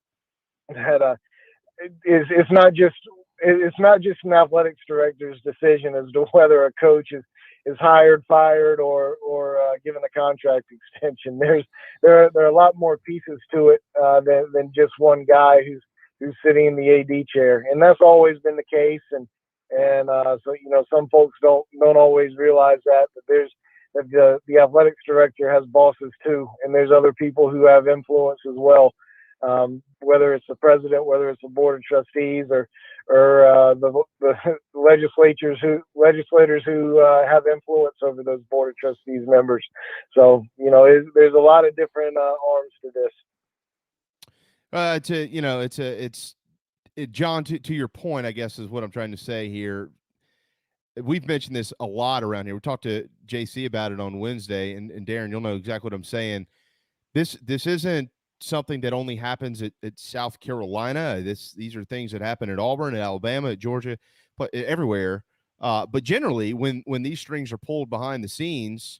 it's not just an athletics director's decision as to whether a coach is hired, fired, or given a contract extension. There are a lot more pieces to it than just one guy who's sitting in the AD chair, and that's always been the case. And so some folks don't always realize that the athletics director has bosses too, and there's other people who have influence as well. Whether it's the president, whether it's the board of trustees, or the legislators who have influence over those board of trustees members. So there's a lot of different arms to this. John, to your point, I guess is what I'm trying to say here. We've mentioned this a lot around here. We talked to JC about it on Wednesday, and Darren, you'll know exactly what I'm saying. This isn't something that only happens at South Carolina. These are things that happen at Auburn, at Alabama, at Georgia, but everywhere. But generally, when these strings are pulled behind the scenes,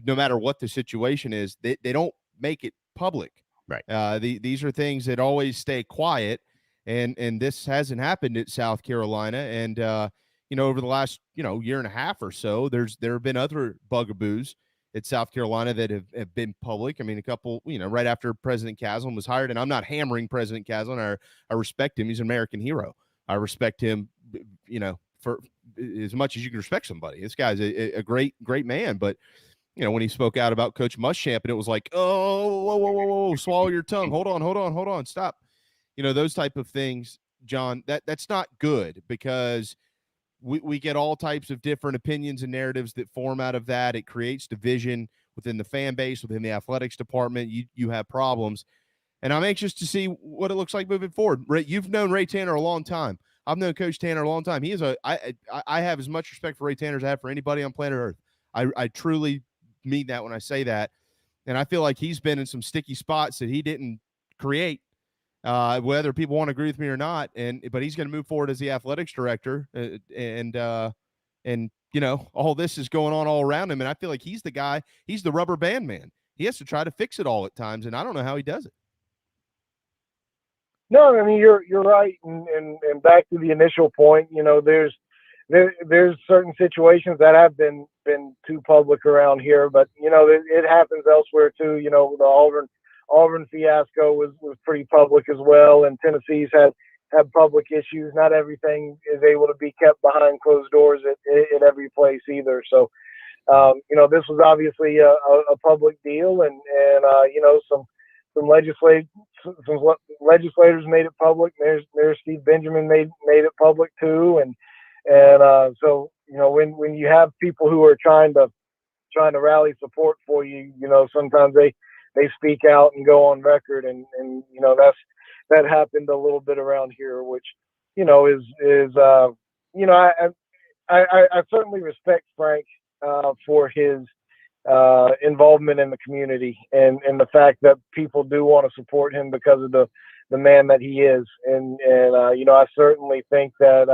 no matter what the situation is, they don't make it public. Right. These are things that always stay quiet, and this hasn't happened at South Carolina. And over the last year and a half or so, there have been other bugaboos at South Carolina that have been public. I mean, a couple, right after President Caslen was hired, and I'm not hammering President Caslen. I respect him. He's an American hero. I respect him, for as much as you can respect somebody. This guy's a great man. But, when he spoke out about Coach Muschamp, and it was like, oh, whoa, swallow your tongue. Hold on, stop. Those type of things, John, that's not good, because we get all types of different opinions and narratives that form out of that. It creates division within the fan base, within the athletics department. You have problems. And I'm anxious to see what it looks like moving forward. Ray, you've known Ray Tanner a long time. I've known Coach Tanner a long time. I have as much respect for Ray Tanner as I have for anybody on planet Earth. I truly mean that when I say that. And I feel like he's been in some sticky spots that he didn't create. Whether people want to agree with me or not, but he's going to move forward as the athletics director, and all this is going on all around him, and I feel like he's the guy. He's the rubber band man. He has to try to fix it all at times, and I don't know how he does it. No, I mean you're right, and back to the initial point, there's certain situations that have been too public around here, but it happens elsewhere too. The Auburn fiasco was pretty public as well, and Tennessee's had public issues. Not everything is able to be kept behind closed doors at every place either. So, this was obviously a public deal, and some legislators made it public. There's Steve Benjamin made it public too, and so when you have people who are trying to rally support for you, sometimes they speak out and go on record, and that happened a little bit around here, which is I certainly respect Frank for his involvement in the community, and the fact that people do want to support him because of the man that he is, and I certainly think that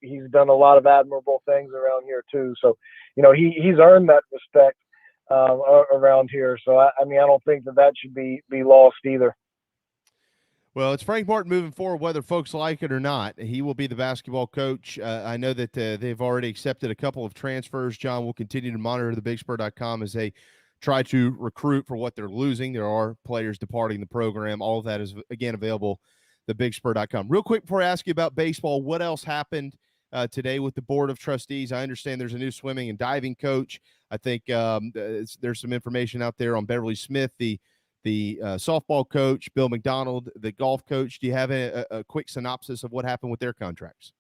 he's done a lot of admirable things around here too. So he's earned that respect around here. So I don't think that should be lost either. Well, it's Frank Martin moving forward, whether folks like it or not. He will be the basketball coach. I know that they've already accepted a couple of transfers. John will continue to monitor the BigSpur.com as they try to recruit for what they're losing. There are players departing the program. All of that is, again, available, the BigSpur.com. Real quick before I ask you about baseball, what else happened today with the Board of Trustees. I understand there's a new swimming and diving coach. I think there's some information out there on Beverly Smith, the softball coach, Bill McDonald, the golf coach. Do you have a quick synopsis of what happened with their contracts?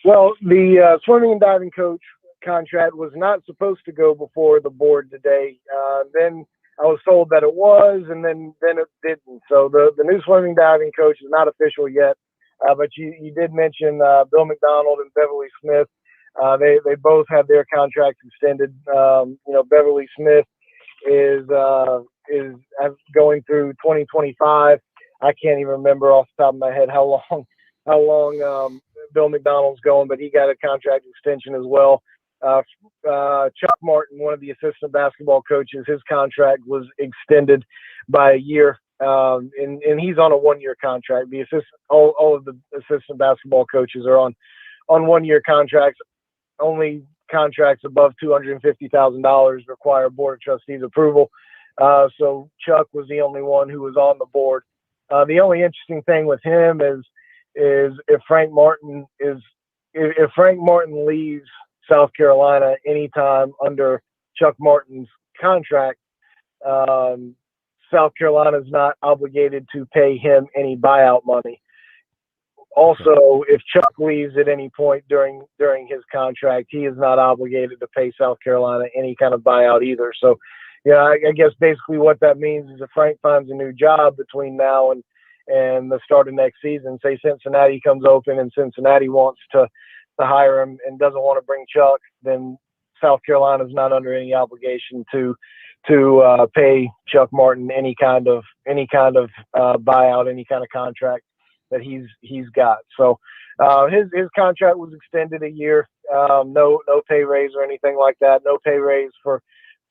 Well, the swimming and diving coach contract was not supposed to go before the board today. Then I was told that it was, and then it didn't. So the new swimming diving coach is not official yet. But you did mention Bill McDonald and Beverly Smith. They both had their contracts extended. Beverly Smith is going through 2025. I can't even remember off the top of my head how long Bill McDonald's going, but he got a contract extension as well. Chuck Martin, one of the assistant basketball coaches, his contract was extended by a year, and he's on a 1-year contract. All of the assistant basketball coaches are on 1-year contracts. Only contracts above $250,000 require board of trustees approval. So Chuck was the only one who was on the board. The only interesting thing with him is if Frank Martin leaves South Carolina anytime under Chuck Martin's contract, South Carolina is not obligated to pay him any buyout money. Also, if Chuck leaves at any point during his contract, he is not obligated to pay South Carolina any kind of buyout either. So, I guess basically what that means is if Frank finds a new job between now and the start of next season, say Cincinnati comes open and Cincinnati wants to hire him and doesn't want to bring Chuck, then South Carolina is not under any obligation to pay Chuck Martin any kind of buyout, any kind of contract that he's got. So his contract was extended a year. No pay raise or anything like that. No pay raise for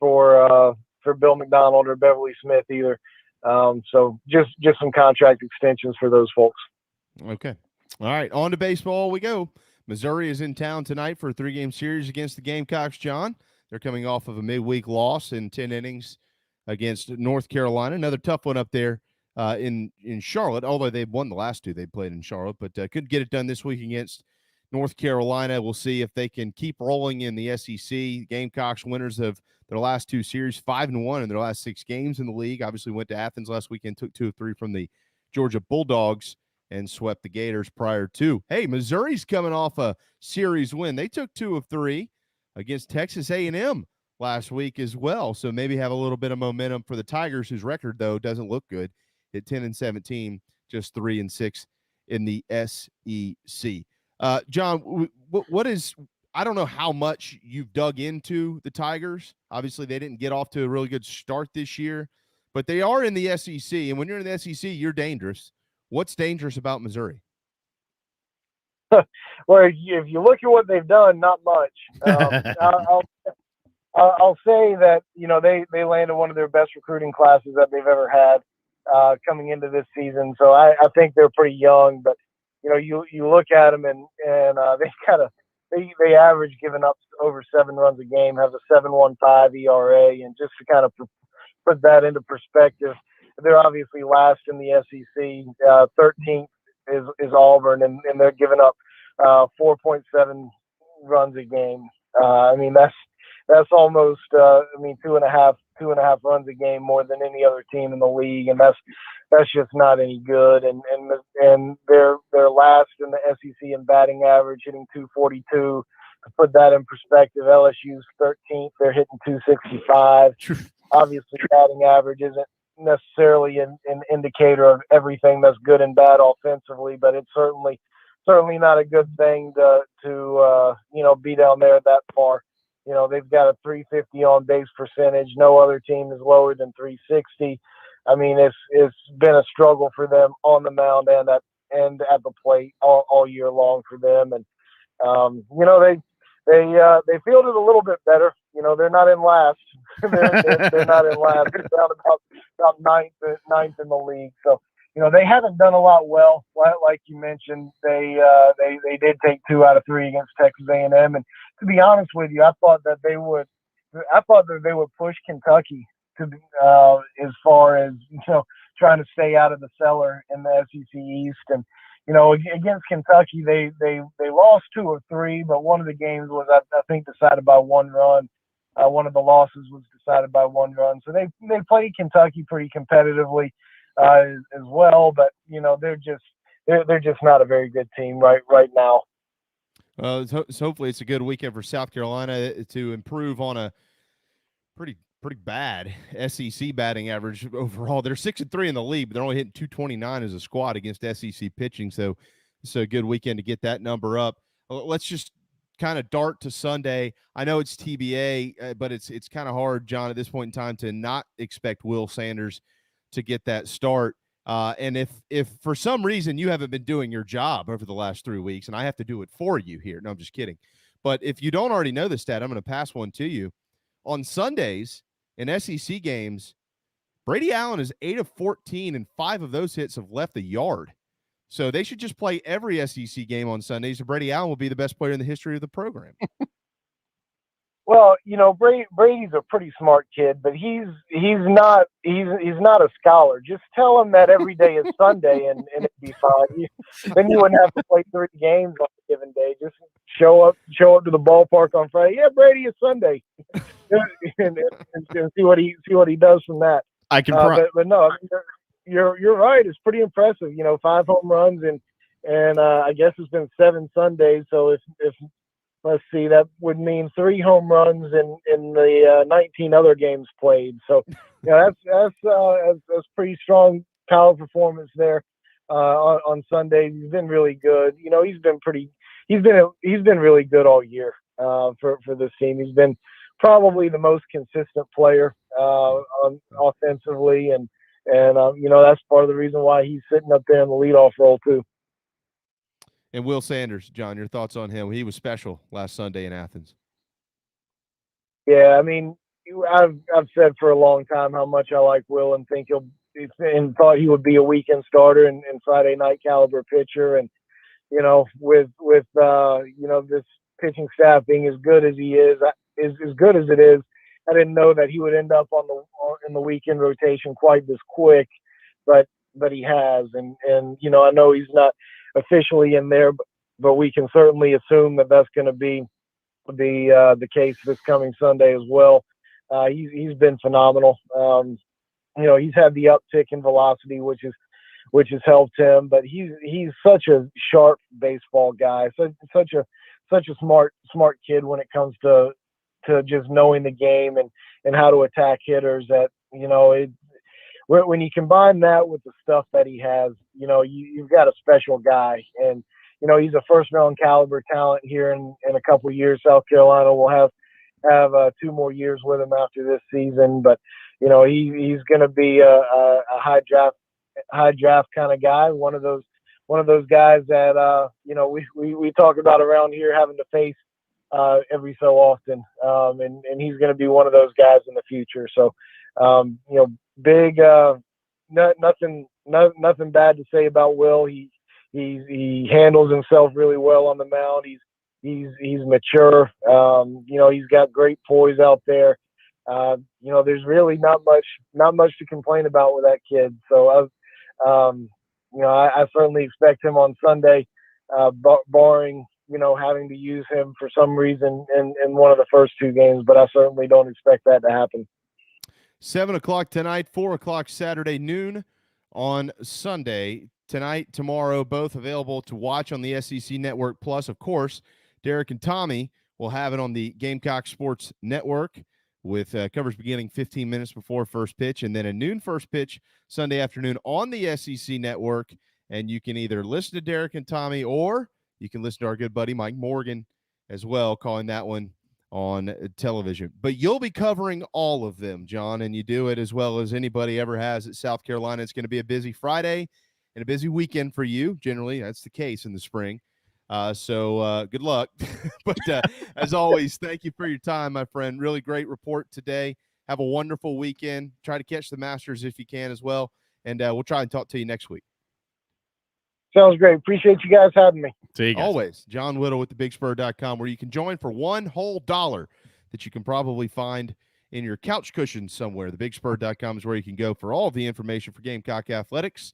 Bill McDonald or Beverly Smith either. So just some contract extensions for those folks. Okay. All right. On to baseball we go. Missouri is in town tonight for a 3-game series against the Gamecocks, John. They're coming off of a midweek loss in 10 innings against North Carolina. Another tough one up there in Charlotte, although they've won the last 2 they played in Charlotte, but couldn't get it done this week against North Carolina. We'll see if they can keep rolling in the SEC. Gamecocks, winners of their last 2 series, 5-1 in their last 6 games in the league. Obviously went to Athens last weekend, took 2 of 3 from the Georgia Bulldogs, and swept the Gators prior to. Hey, Missouri's coming off a series win. They took 2 of 3 against Texas A&M last week as well, so maybe have a little bit of momentum for the Tigers, whose record, though, doesn't look good at 10-17, just 3-6 in the SEC. John, what is – I don't know how much you've dug into the Tigers. Obviously, they didn't get off to a really good start this year, but they are in the SEC, and when you're in the SEC, you're dangerous. What's dangerous about Missouri? Well, if you look at what they've done, not much. I'll say that they landed one of their best recruiting classes that they've ever had coming into this season. So I think they're pretty young, but you look at them and they average giving up over 7 runs a game, have a 7.15 ERA, and just to kind of put that into perspective, they're obviously last in the SEC. 13th is Auburn, and they're giving up 4.7 runs a game. I mean, that's almost 2.5 runs a game more than any other team in the league, and that's just not any good. And they're last in the SEC in batting average, hitting .242. To put that in perspective, LSU's 13th. They're hitting .265. Obviously, batting average isn't necessarily an indicator of everything that's good and bad offensively, but it's certainly not a good thing to be down there that far. They've got a .350 on base percentage. No other team is lower than .360. I mean, it's been a struggle for them on the mound and at the plate all year long for them. And they fielded a little bit better. They're not in last. they're not in last. They're down about ninth in the league. So they haven't done a lot well. Like you mentioned, they did take 2 out of 3 against Texas A&M. And to be honest with you, I thought that they would push Kentucky to as far as trying to stay out of the cellar in the SEC East. And against Kentucky, they lost 2 of 3, but one of the games was, I think, decided by 1 run. One of the losses was decided by 1 run. So they played Kentucky pretty competitively as well, but they're just not a very good team right now. So hopefully it's a good weekend for South Carolina to improve on a pretty bad SEC batting average overall. They're 6-3 in the league, but they're only hitting 229 as a squad against SEC pitching. So it's a good weekend to get that number up. Let's just kind of dart to Sunday. I know it's TBA, but it's kind of hard, John, at this point in time to not expect Will Sanders to get that start. And if for some reason you haven't been doing your job over the last 3 weeks, and I have to do it for you here. No, I'm just kidding. But if you don't already know the stat, I'm going to pass one to you. On Sundays in SEC games, Brady Allen is 8 of 14, and 5 of those hits have left the yard. So they should just play every SEC game on Sundays, and Brady Allen will be the best player in the history of the program. Well, Brady's a pretty smart kid, but he's not a scholar. Just tell him that every day is Sunday, and it'd be fine. Then you wouldn't have to play 3 games on a given day. Just show up to the ballpark on Friday. Yeah, Brady, it's Sunday, and see what he does from that. I can, but no, I mean, you're right. It's pretty impressive. 5 home runs and I guess it's been 7 Sundays. So if let's see, that would mean 3 home runs in the 19 other games played. So, that's pretty strong power performance there on Sunday. He's been really good. He's been really good all year for this team. He's been probably the most consistent player offensively, and that's part of the reason why he's sitting up there in the leadoff role too. And Will Sanders, John, your thoughts on him? He was special last Sunday in Athens. Yeah, I mean, I've said for a long time how much I like Will and think and thought he would be a weekend starter and Friday night caliber pitcher. And with this pitching staff being as good as he is as good as it is, I didn't know that he would end up in the weekend rotation quite this quick, but he has. And I know he's not officially in there, but we can certainly assume that that's going to be the case this coming Sunday as well. He's been phenomenal. He's had the uptick in velocity, which has helped him, but he's such a sharp baseball guy, such a smart kid when it comes to just knowing the game and how to attack hitters. That when you combine that with the stuff that he has, you've got a special guy. And he's a first round caliber talent here in a couple of years. South Carolina will have 2 more years with him after this season, but he's going to be a high draft kind of guy. One of those guys that we talk about around here having to face every so often, and he's going to be one of those guys in the future. So big, nothing bad to say about Will. He handles himself really well on the mound. He's mature. He's got great poise out there. There's really not much to complain about with that kid. So I certainly expect him on Sunday, barring having to use him for some reason in one of the first 2 games, but I certainly don't expect that to happen. 7:00 tonight, 4:00 Saturday, noon on Sunday. Tonight, tomorrow, both available to watch on the SEC Network. Plus, of course, Derek and Tommy will have it on the Gamecock Sports Network with coverage beginning 15 minutes before first pitch, and then a noon first pitch Sunday afternoon on the SEC Network. And you can either listen to Derek and Tommy, or you can listen to our good buddy Mike Morgan as well, calling that one on television. But you'll be covering all of them, John, and you do it as well as anybody ever has at South Carolina. It's going to be a busy Friday and a busy weekend for you. Generally, that's the case in the spring. So good luck. But as always, thank you for your time, my friend. Really great report today. Have a wonderful weekend. Try to catch the Masters if you can as well. And we'll try and talk to you next week. Sounds great. Appreciate you guys having me. See you guys. Always. John Whittle with thebigspur.com, where you can join for $1 whole that you can probably find in your couch cushion somewhere. Thebigspur.com is where you can go for all of the information for Gamecock Athletics.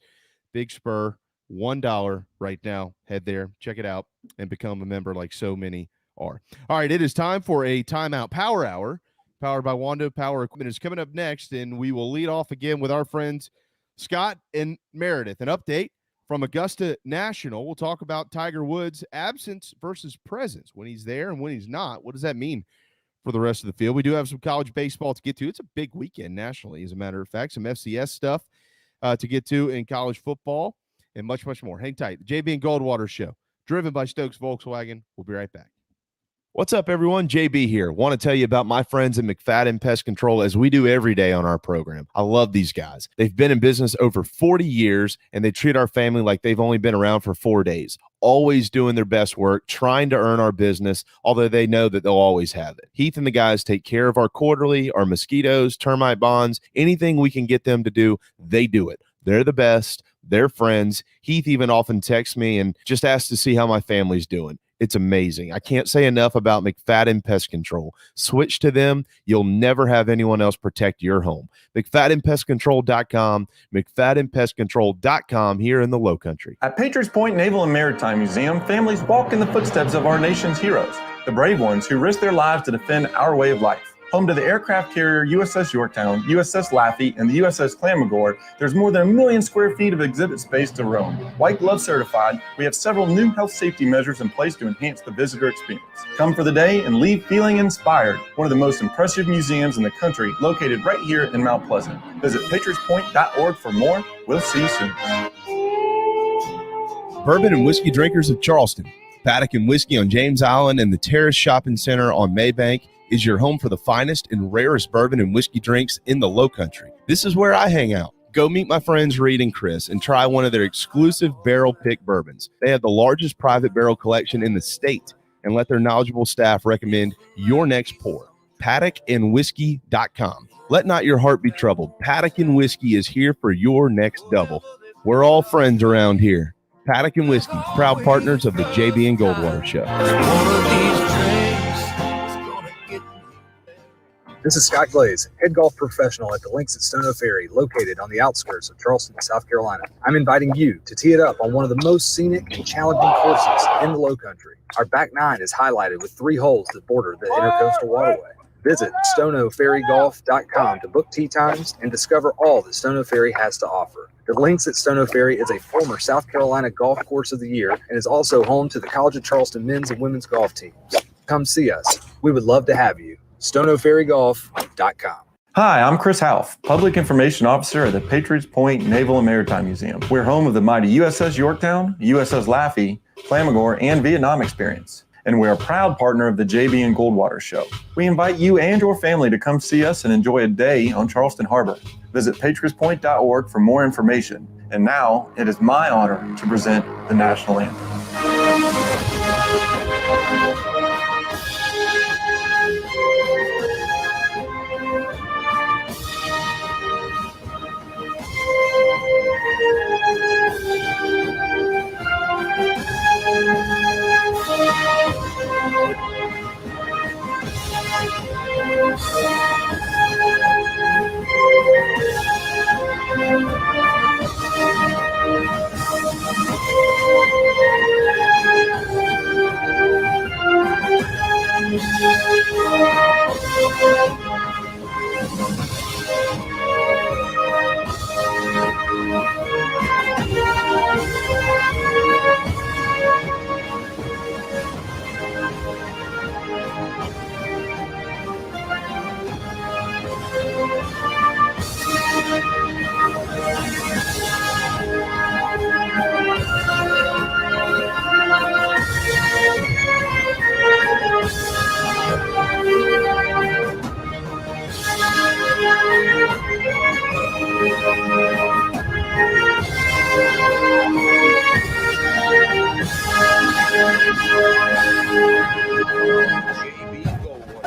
Big Spur $1 right now. Head there, check it out, and become a member like so many are. All right, it is time for a timeout power hour powered by Wando Power Equipment. Is coming up next, and we will lead off again with our friends Scott and Meredith. An update from Augusta National. We'll talk about Tiger Woods' absence versus presence, when he's there and when he's not. What does that mean for the rest of the field? We do have some college baseball to get to. It's a big weekend nationally, as a matter of fact. Some FCS stuff to get to in college football and much, much more. Hang tight. The JB and Goldwater Show, driven by Stokes Volkswagen. We'll be right back. What's up, everyone? JB here. Want to tell you about my friends at McFadden Pest Control, as we do every day on our program. I love these guys. They've been in business over 40 years, and they treat our family like they've only been around for 4 days. Always doing their best work, trying to earn our business, although they know that they'll always have it. Heath and the guys take care of our quarterly, our mosquitoes, termite bonds, anything we can get them to do, they do it. They're the best. They're friends. Heath even often texts me and just asks to see how my family's doing. It's amazing. I can't say enough about McFadden Pest Control. Switch to them. You'll never have anyone else protect your home. McFaddenPestControl.com, McFaddenPestControl.com here in the Low Country. At Patriots Point Naval and Maritime Museum, families walk in the footsteps of our nation's heroes, the brave ones who risk their lives to defend our way of life. Home to the aircraft carrier USS Yorktown, USS Laffey, and the USS Clamagore, there's more than 1 million square feet of exhibit space to roam. White Glove certified, we have several new health safety measures in place to enhance the visitor experience. Come for the day and leave feeling inspired. One of the most impressive museums in the country, located right here in Mount Pleasant. Visit patriotspoint.org for more. We'll see you soon. Bourbon and whiskey drinkers of Charleston. Paddock and Whiskey on James Island and the Terrace Shopping Center on Maybank is your home for the finest and rarest bourbon and whiskey drinks in the Low Country. This is where I hang out. Go meet my friends Reed and Chris and try one of their exclusive barrel pick bourbons. They have the largest private barrel collection in the state, and let their knowledgeable staff recommend your next pour. PaddockandWhiskey.com. Let not your heart be troubled. Paddock and Whiskey is here for your next double. We're all friends around here. Paddock and Whiskey, proud partners of the JB and Goldwater Show. This is Scott Glaze, head golf professional at the Links at Stono Ferry, located on the outskirts of Charleston, South Carolina. I'm inviting you to tee it up on one of the most scenic and challenging courses in the Low Country. Our back nine is highlighted with 3 holes that border the Intercoastal Waterway. Visit stonoferrygolf.com to book tee times and discover all that Stono Ferry has to offer. The Links at Stono Ferry is a former South Carolina Golf Course of the Year and is also home to the College of Charleston men's and women's golf teams. Come see us. We would love to have you. stonoferrygolf.com. Hi, I'm Chris Half, Public Information Officer at the Patriots Point Naval and Maritime Museum. We're home of the mighty USS Yorktown, USS Laffey, Clamagore, and Vietnam experience. And we're a proud partner of the JB and Goldwater Show. We invite you and your family to come see us and enjoy a day on Charleston Harbor. Visit patriotspoint.org for more information. And now, it is my honor to present the national anthem.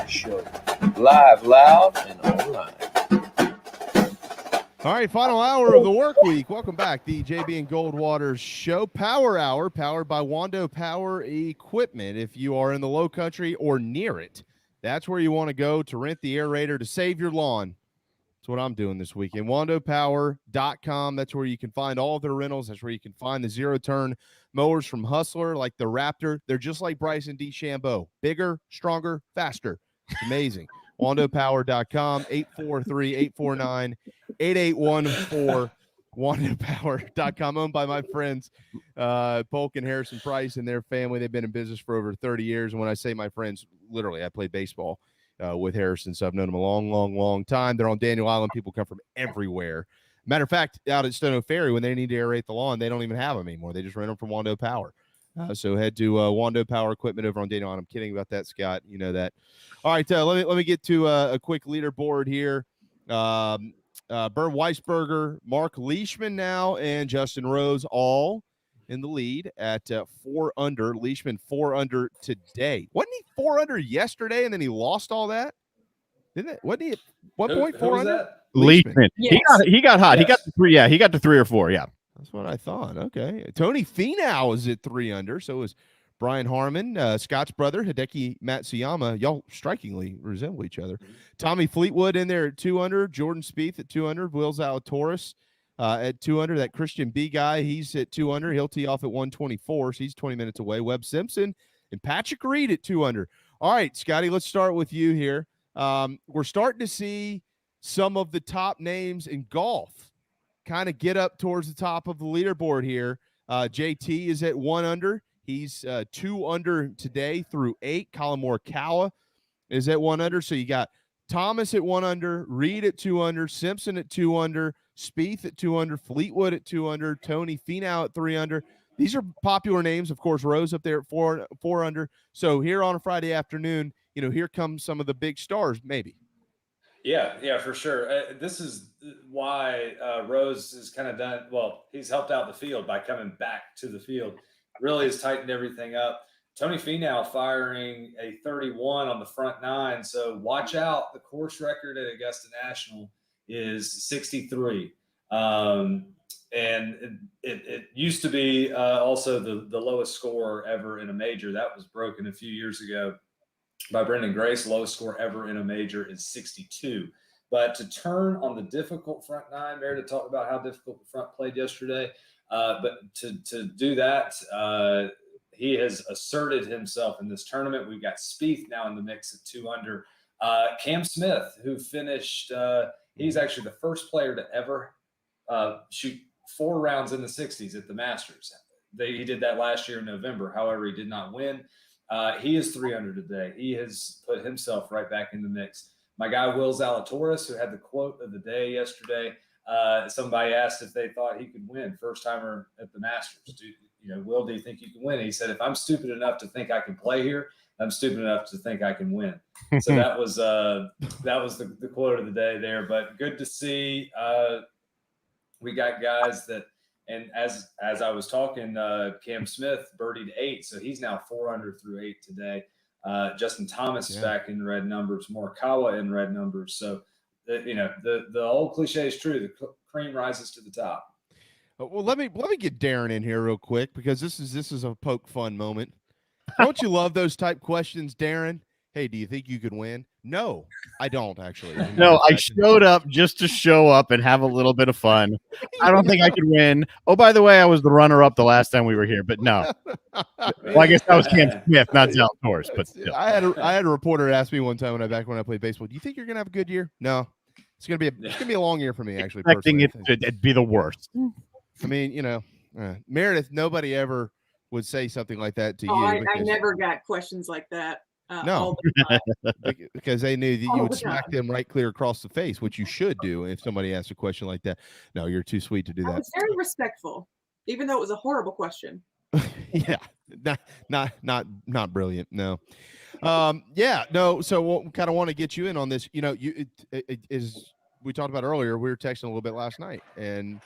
Show. Live, loud, and online. All right, final hour of the work week. Welcome back, the JB and Goldwater Show. Power Hour, powered by Wando Power Equipment. If you are in the Low Country or near it, that's where you want to go to rent the aerator to save your lawn. That's what I'm doing this weekend. WandoPower.com. That's where you can find all of their rentals. That's where you can find the zero-turn mowers from Hustler, like the Raptor. They're just like Bryson DeChambeau. Bigger, stronger, faster. It's amazing. WandoPower.com, 843-849-8814. WandoPower.com, owned by my friends Polk and Harrison Price and their family. They've been in business for over 30 years. And when I say my friends, literally, I played baseball with Harrison, so I've known him a long time. They're on Daniel Island. People come from everywhere. Matter of fact, out at Stono Ferry, when they need to aerate the lawn, they don't even have them anymore. They just rent them from Wando Power. So head to Wando Power Equipment over on Daniel Island. I'm kidding about that, Scott. You know that. All right, let me get to a quick leaderboard here. Bernd Weisberger, Mark Leishman now, and Justin Rose all in the lead at 4 under. Leishman 4 under today. Wasn't he 4 under yesterday, and then he lost all that? Didn't it? Wasn't he at one point 4 under? That? Leishman. Yes. He got hot. Yes. He got to 3. Yeah, he got to 3 or 4. Yeah. That's what I thought. Okay. Tony Finau is at 3 under. So is Brian Harmon, Scott's brother, Hideki Matsuyama. Y'all strikingly resemble each other. Tommy Fleetwood in there at 2 under. Jordan Spieth at 2 under. Will Zalatoris at 2 under. That Christian B guy, he's at 2 under. He'll tee off at 124. So he's 20 minutes away. Webb Simpson and Patrick Reed at 2 under. All right, Scotty, let's start with you here. We're starting to see some of the top names in golf kind of get up towards the top of the leaderboard here. JT is at 1 under. He's 2 under today through 8. Colin Morikawa is at 1 under. So you got Thomas at 1 under, Reed at 2 under, Simpson at 2 under, Spieth at 2 under, Fleetwood at 2 under, Tony Finau at 3 under. These are popular names. Of course, Rose up there at 4 under. So here on a Friday afternoon, here comes some of the big stars, maybe. Yeah, for sure. This is why Rose has kind of done well. He's helped out the field by coming back to the field. Really has tightened everything up. Tony Finau firing a 31 on the front 9. So watch out. The course record at Augusta National is 63. And it used to be also the lowest score ever in a major. That was broken a few years ago by Brendan Grace. Lowest score ever in a major is 62. But to turn on the difficult front 9, Meredith talked about how difficult the front played yesterday. But to do that, he has asserted himself in this tournament. We've got Spieth now in the mix at 2 under. Cam Smith, who finished, he's actually the first player to ever shoot 4 rounds in the 60s at the Masters. He did that last year in November. However, he did not win. He is 3 under today. He has put himself right back in the mix. My guy, Will Zalatoris, who had the quote of the day yesterday, somebody asked if they thought he could win, first timer at the Masters. Will, do you think you can win? He said, if I'm stupid enough to think I can play here, I'm stupid enough to think I can win. So that was the quote of the day there. But good to see. We got guys that, and as I was talking, Cam Smith birdied 8, so he's now 4 under through 8 today. Justin Thomas is back in red numbers. Morikawa in red numbers. So, the old cliche is true. The cream rises to the top. Well, let me get Darren in here real quick, because this is a poke fun moment. Don't you love those type questions, Darren? Hey, do you think you could win? No, I don't actually. No, I showed up just to show up and have a little bit of fun. I don't think I could win. Oh, by the way, I was the runner-up the last time we were here, but no. Well, I guess that was Cam Smith, not Zalatoris, but still. I had a reporter ask me one time when I played baseball, do you think you're gonna have a good year? No. It's gonna be a long year for me, actually. Expecting it to be the worst. I mean, Meredith, nobody ever would say something like that to you. I never got questions like that. No, because they knew that you would smack them right clear across the face, which you should do if somebody asks a question like that. No, you're too sweet to do that. I was very respectful, even though it was a horrible question. Yeah, not brilliant. No, no. So we'll kind of want to get you in on this. It is we talked about earlier. We were texting a little bit last night, and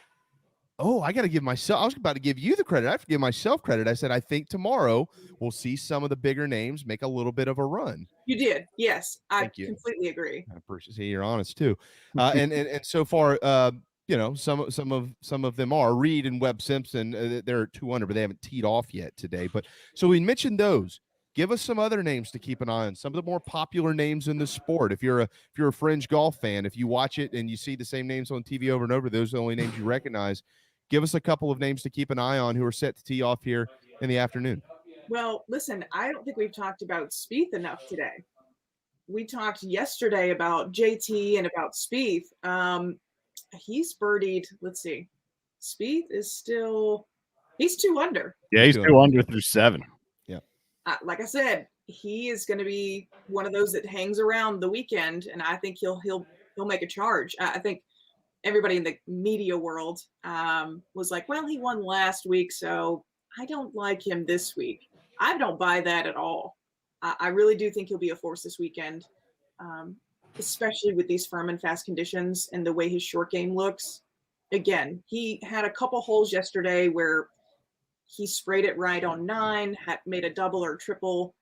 I got to give myself. I was about to give you the credit. I have to give myself credit. I said I think tomorrow we'll see some of the bigger names make a little bit of a run. You did, yes. Thank you. Completely agree. I appreciate you're honest too, and so far, some of them are Reed and Webb Simpson. They're at 2 under, but they haven't teed off yet today. But so we mentioned those. Give us some other names to keep an eye on. Some of the more popular names in the sport. If you're a fringe golf fan, if you watch it and you see the same names on TV over and over, those are the only names you recognize. Give us a couple of names to keep an eye on who are set to tee off here in the afternoon. Well, listen, I don't think we've talked about Spieth enough today. We talked yesterday about JT and about Spieth. He's birdied. Let's see. Spieth is he's 2 under. Yeah, he's 2 under through 7. Yeah. Like I said, he is going to be one of those that hangs around the weekend, and I think he'll make a charge. I think everybody in the media world was like, well, he won last week, so I don't like him this week. I don't buy that at all. I really do think he'll be a force this weekend, especially with these firm and fast conditions and the way his short game looks. Again, he had a couple holes yesterday where he sprayed it right on 9, had made a double or triple.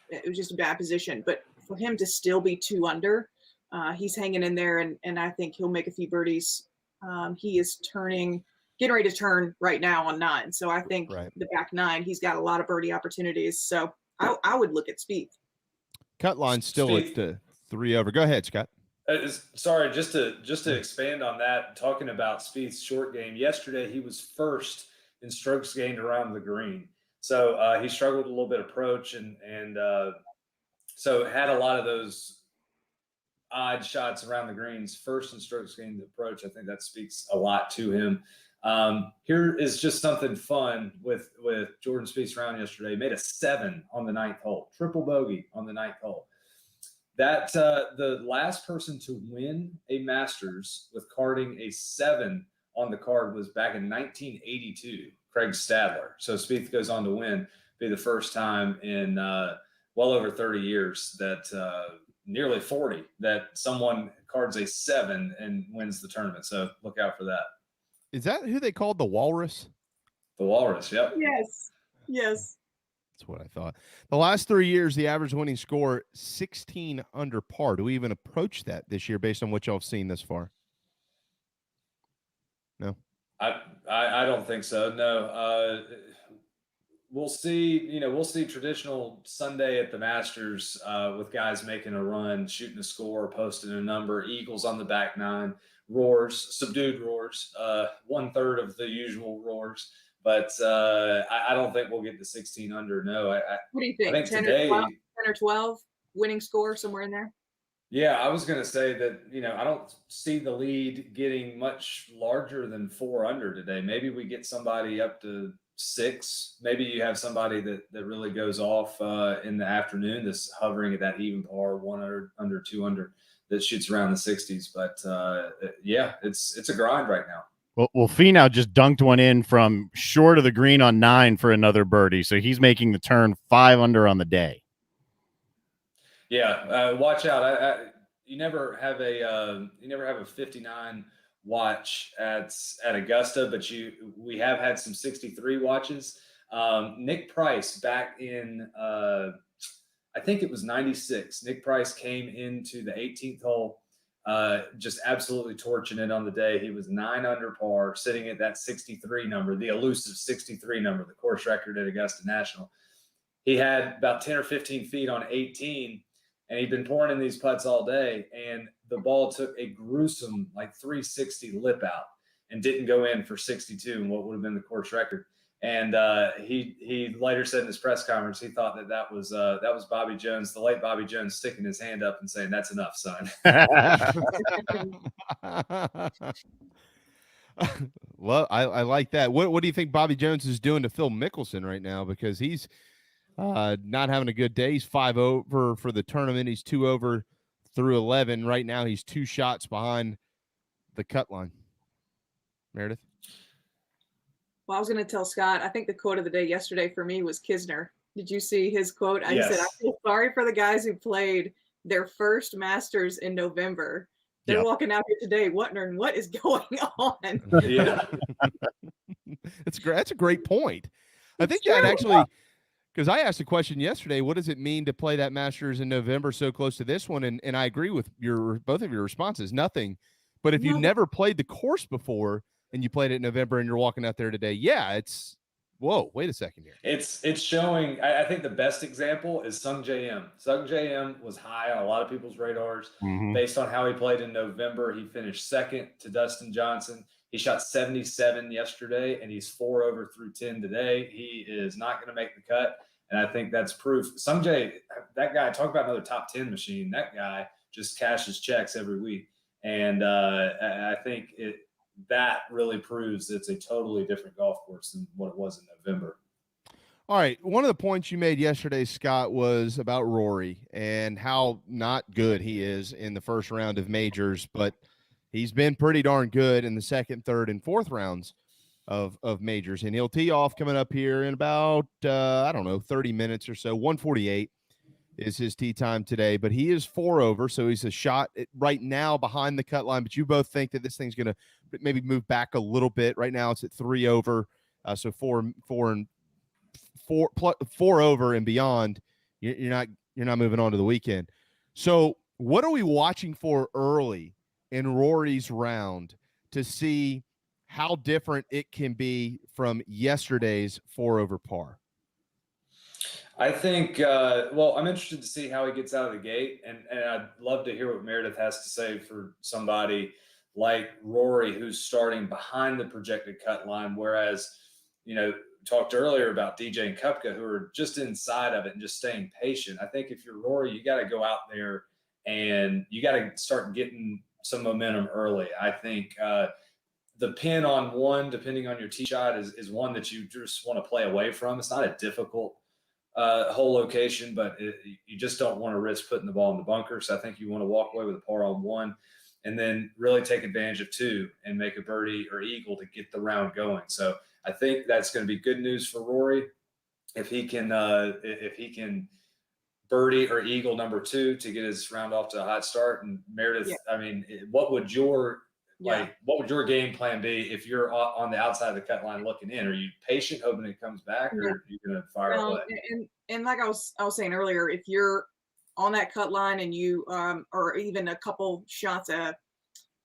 It was just a bad position. But for him to still be 2 under, he's hanging in there, and I think he'll make a few birdies. He is getting ready to turn right now on 9. So I think the back 9, he's got a lot of birdie opportunities. So I would look at Spieth. Cut line still at 3 over. Go ahead, Scott. Sorry, just to expand on that, talking about Spieth's short game. Yesterday, he was first in strokes gained around the green. So he struggled a little bit approach and so had a lot of those odd shots around the greens. First in strokes gained approach. I think that speaks a lot to him. Here is just something fun with Jordan Spieth's round yesterday. Made a 7 on the 9th hole, triple bogey on the 9th hole. That the last person to win a Masters with carding a 7 on the card was back in 1982, Craig Stadler. So Spieth goes on to win, be the first time in well over 30 years that nearly 40 that someone cards a 7 and wins the tournament. So look out for that. Is that who they called the Walrus? The Walrus, yep. Yes. That's what I thought. The last 3 years, the average winning score 16 under par. Do we even approach that this year based on what y'all have seen this far? No. I don't think so. No. We'll see. We'll see traditional Sunday at the Masters with guys making a run, shooting a score, posting a number, eagles on the back 9, roars, subdued roars, 1/3 of the usual roars. But I don't think we'll get to 16 under. No. What do you think? I think 10 today, or 12 winning score somewhere in there? Yeah, I was going to say that, I don't see the lead getting much larger than 4 under today. Maybe we get somebody up to 6. Maybe you have somebody that really goes off in the afternoon that's hovering at that even par, 1 under, 2 under, that shoots around the 60s. But yeah, it's a grind right now. Well, Finau just dunked one in from short of the green on 9 for another birdie. So he's making the turn 5 under on the day. Yeah, watch out. You never have a 59 watch at Augusta, but we have had some 63 watches. Nick Price back in I think it was 96. Nick Price came into the 18th hole, just absolutely torching it on the day. He was 9 under par, sitting at that 63 number, the elusive 63 number, the course record at Augusta National. He had about 10 or 15 feet on 18. And he'd been pouring in these putts all day, and the ball took a gruesome 360 lip out and didn't go in for 62 and what would have been the course record. And he later said in his press conference he thought that was Bobby Jones, the late Bobby Jones, sticking his hand up and saying, "That's enough, son." Well, I like that. What do you think Bobby Jones is doing to Phil Mickelson right now? Because he's not having a good day. He's 5 over for the tournament. He's 2 over through 11. Right now, he's 2 shots behind the cut line. Meredith? Well, I was going to tell Scott, I think the quote of the day yesterday for me was Kisner. Did you see his quote? Yes. He said, "I feel sorry for the guys who played their first Masters in November. They're walking out here today wondering what is going on." Yeah. That's a great point. I think that actually – because I asked a question yesterday, what does it mean to play that Masters in November so close to this one? And I agree with both of your responses. Nothing. But if you never played the course before and you played it in November and you're walking out there today, yeah, Whoa, wait a second here. It's showing. I think the best example is Sung J.M. Sung J.M. was high on a lot of people's radars based on how he played in November. He finished second to Dustin Johnson. He shot 77 yesterday, and he's 4 over through 10 today. He is not going to make the cut, and I think that's proof. Sung J, that guy, talk about another top 10 machine. That guy just cashes checks every week, and I think that really proves it's a totally different golf course than what it was in November. All right. One of the points you made yesterday, Scott, was about Rory and how not good he is in the first round of majors, but he's been pretty darn good in the second, third, and fourth rounds of majors. And he'll tee off coming up here in about, 30 minutes or so. 1:48 is his tee time today, but he is 4 over, so he's a shot right now behind the cut line. But you both think that this thing's going to maybe move back a little bit. Right now it's at 3 over, so 4 over and beyond. You're not moving on to the weekend. So what are we watching for early in Rory's round to see how different it can be from yesterday's 4 over par? I think, I'm interested to see how he gets out of the gate, and I'd love to hear what Meredith has to say for somebody like Rory, who's starting behind the projected cut line, whereas, talked earlier about DJ and Koepka, who are just inside of it and just staying patient. I think if you're Rory, you got to go out there and you got to start getting some momentum early. I think the pin on one, depending on your tee shot, is one that you just want to play away from. It's not a difficult whole location, but you just don't want to risk putting the ball in the bunker. So I think you want to walk away with a par on one and then really take advantage of 2 and make a birdie or eagle to get the round going. So I think that's going to be good news for Rory if he can birdie or eagle number 2 to get his round off to a hot start. And Meredith, I mean, what would your game plan be if you're on the outside of the cut line looking in? Are you patient, hoping it comes back, or are you going to fire away? And like I was saying earlier, if you're on that cut line and you or even a couple shots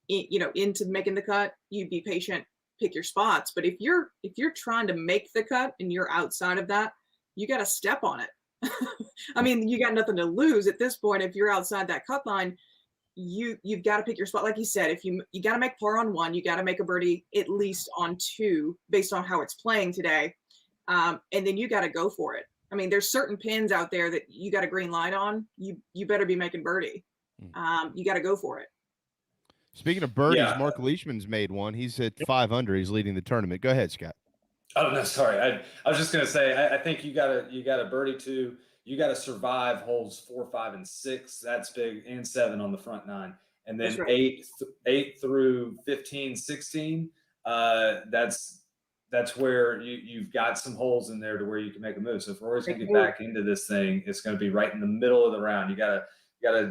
into making the cut, you'd be patient, pick your spots. But if you're trying to make the cut and you're outside of that, you got to step on it. I mean, you got nothing to lose at this point. If you're outside that cut line, you've got to pick your spot. Like you said, if you got to make par on 1, you got to make a birdie at least on 2 based on how it's playing today. And then you got to go for it. I mean, there's certain pins out there that you got a green light on. You better be making birdie. You got to go for it. Speaking of birdies, Mark Leishman's made one. He's at 5 under. He's leading the tournament. Go ahead, Scott. Oh no, sorry. I was just gonna say I think you got a birdie 2. You got to survive holes 4, 5, and 6. That's big, and 7 on the front 9, and then right. 8 through 15, 16. That's where you've got some holes in there to where you can make a move. So if Rory's gonna get back into this thing, it's gonna be right in the middle of the round. You gotta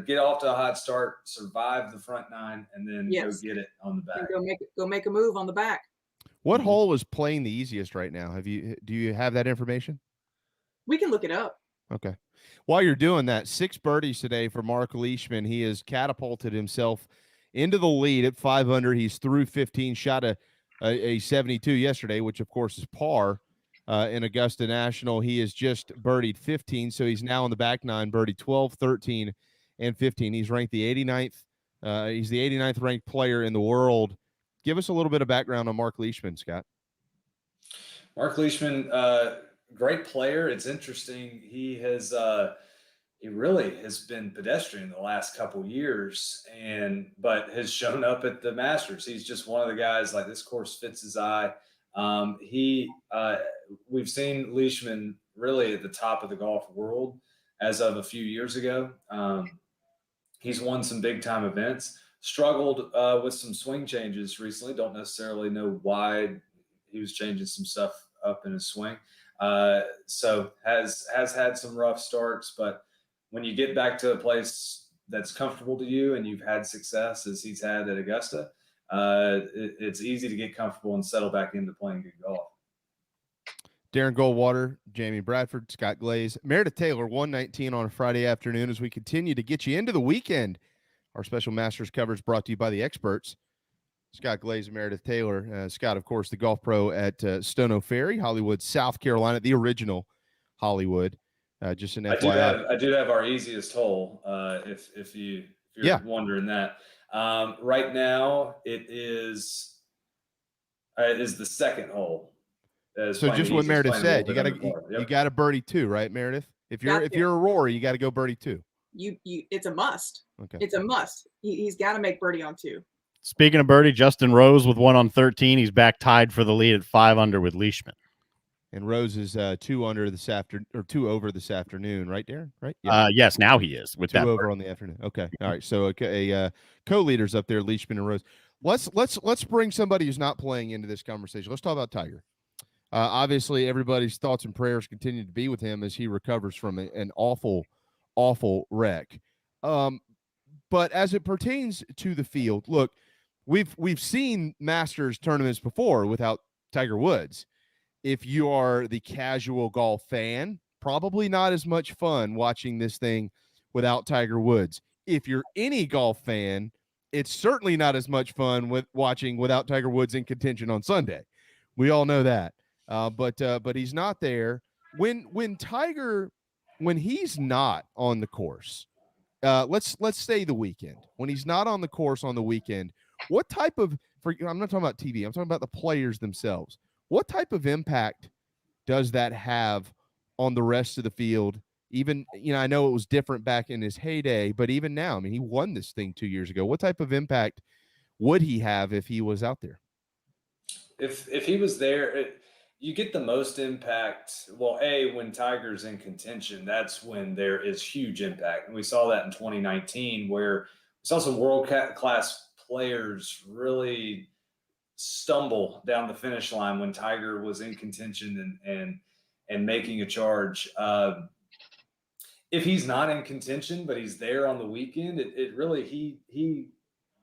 get off to a hot start, survive the front 9, and then go get it on the back. Go make a move on the back. What hole is playing the easiest right now? Do you have that information? We can look it up. Okay. While you're doing that, 6 birdies today for Mark Leishman. He has catapulted himself into the lead at 5 under. He's through 15, shot a 72 yesterday, which of course is par in Augusta National. He has just birdied 15, so he's now on the back 9, birdied 12, 13, and 15. He's ranked the 89th. He's the 89th ranked player in the world. Give us a little bit of background on Mark Leishman, Scott. Mark Leishman, great player. It's interesting. He really has been pedestrian the last couple years, but has shown up at the Masters. He's just one of the guys, like, this course fits his eye. We've seen Leishman really at the top of the golf world as of a few years ago. He's won some big time events, struggled with some swing changes recently. Don't necessarily know why he was changing some stuff up in his swing. So has had some rough starts, but when you get back to a place that's comfortable to you and you've had success as he's had at Augusta, it's easy to get comfortable and settle back into playing good golf. Darren Goldwater, Jamie Bradford, Scott Glaze, Meredith Taylor, 119 on a Friday afternoon as we continue to get you into the weekend. Our special Masters coverage brought to you by the experts. Scott Glaze and Meredith Taylor. Scott, of course, the golf pro at Stono Ferry, Hollywood, South Carolina, the original Hollywood. Just an FYI. I do have our easiest hole. If you're wondering that, right now it is the second hole. So just what Meredith said, you got to birdie 2, right, Meredith? If you're a Rory, you got to go birdie 2. It's a must. Okay, it's a must. He's got to make birdie on 2. Speaking of birdie, Justin Rose with 1 on 13. He's back tied for the lead at 5 under with Leishman. And Rose is 2 under this afternoon, or 2 over this afternoon, right, Darren? Right? Yeah. Yes, now he is with 2 that over birdie. on the afternoon. Okay, all right. So co-leaders up there, Leishman and Rose. Let's bring somebody who's not playing into this conversation. Let's talk about Tiger. Obviously, everybody's thoughts and prayers continue to be with him as he recovers from an awful wreck. But as it pertains to the field, look, we've seen Masters tournaments before without Tiger Woods. If you are the casual golf fan, probably not as much fun watching this thing without Tiger Woods. If you're any golf fan, it's certainly not as much fun with watching without Tiger Woods in contention on Sunday. We all know that. But he's not there. When he's not on the course, let's say the weekend. When he's not on the course on the weekend, what type of I'm not talking about TV, I'm talking about the players themselves. What type of impact does that have on the rest of the field? Even, I know it was different back in his heyday, but even now, I mean, he won this thing 2 years ago. What type of impact would he have if he was out there? If he was there, you get the most impact. Well, when Tiger's in contention, that's when there is huge impact. And we saw that in 2019, where we saw some world-class players really stumble down the finish line when Tiger was in contention and making a charge. If he's not in contention, but he's there on the weekend, it really, he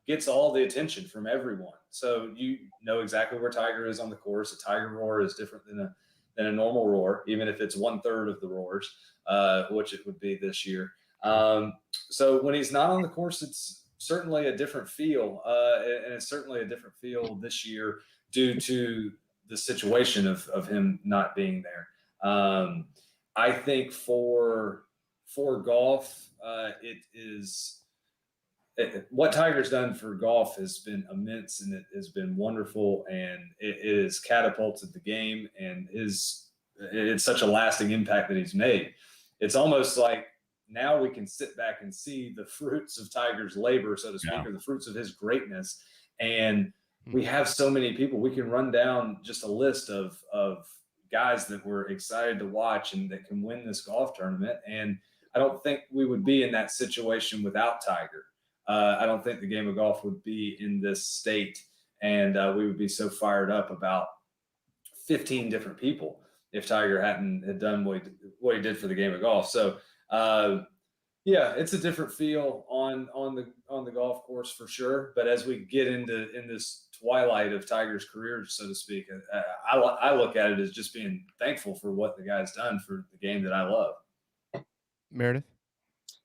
gets all the attention from everyone. So you know exactly where Tiger is on the course. A Tiger roar is different than a normal roar, even if it's 1/3 of the roars, which it would be this year. So when he's not on the course, it's certainly a different feel, and it's certainly a different feel this year due to the situation of him not being there. I think for golf, what Tiger's done for golf has been immense, and it has been wonderful, and it has catapulted the game, and it's such a lasting impact that he's made. It's almost like now we can sit back and see the fruits of Tiger's labor, so to speak, or the fruits of his greatness. And we have so many people. We can run down just a list of guys that we're excited to watch and that can win this golf tournament. And I don't think we would be in that situation without Tiger. I don't think the game of golf would be in this state, and we would be so fired up about 15 different people if Tiger had done what he did for the game of golf. So, it's a different feel on the golf course for sure. But as we get in this twilight of Tiger's career, so to speak, I look at it as just being thankful for what the guy's done for the game that I love. Meredith?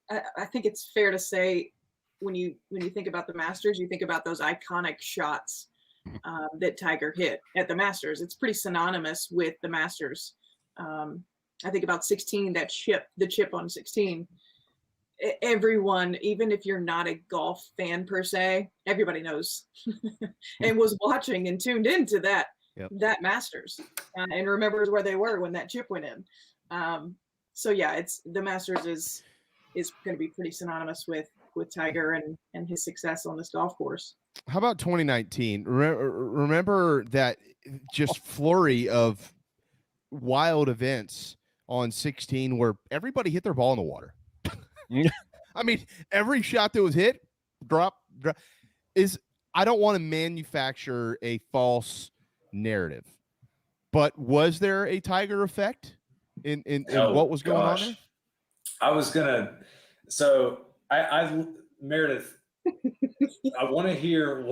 I think it's fair to say when you think about the Masters, you think about those iconic shots that Tiger hit at the Masters. It's pretty synonymous with the Masters. I think about 16, the chip on 16. Everyone, even if you're not a golf fan per se, everybody knows and was watching and tuned into that Masters and remembers where they were when that chip went in. It's the Masters is going to be pretty synonymous with Tiger and his success on this golf course. How about 2019? Remember that just flurry of wild events on 16 where everybody hit their ball in the water. I mean, every shot that was hit, drop is. I don't want to manufacture a false narrative, but was there a Tiger effect in what was going on there? I was gonna. So I Meredith, I want to hear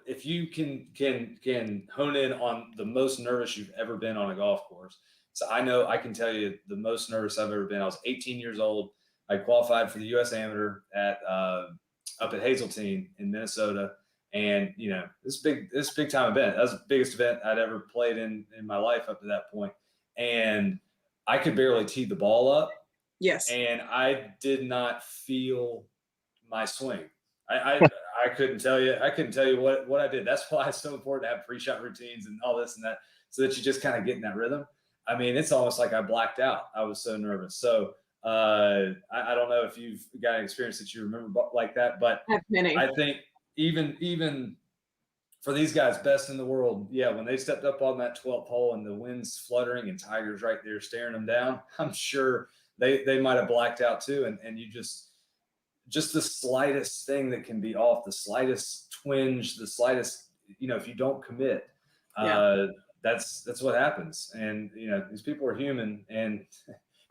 if you can hone in on the most nervous you've ever been on a golf course. So I know I can tell you the most nervous I've ever been. I was 18 years old. I qualified for the U.S. Amateur up at Hazeltine in Minnesota, And, this big time event, that was the biggest event I'd ever played in my life up to that point. And I could barely tee the ball up. Yes. And I did not feel my swing. I couldn't tell you. I couldn't tell you what I did. That's why it's so important to have pre-shot routines and all this and that, so that you just kind of get in that rhythm. I mean, it's almost like I blacked out. I was so nervous. So I don't know if you've got an experience that you remember like that, but I think even for these guys, best in the world, yeah, when they stepped up on that 12th hole and the wind's fluttering and Tiger's right there staring them down, I'm sure they might have blacked out too. And you just the slightest thing that can be off, the slightest twinge, the slightest, if you don't commit, that's what happens. And, these people are human, and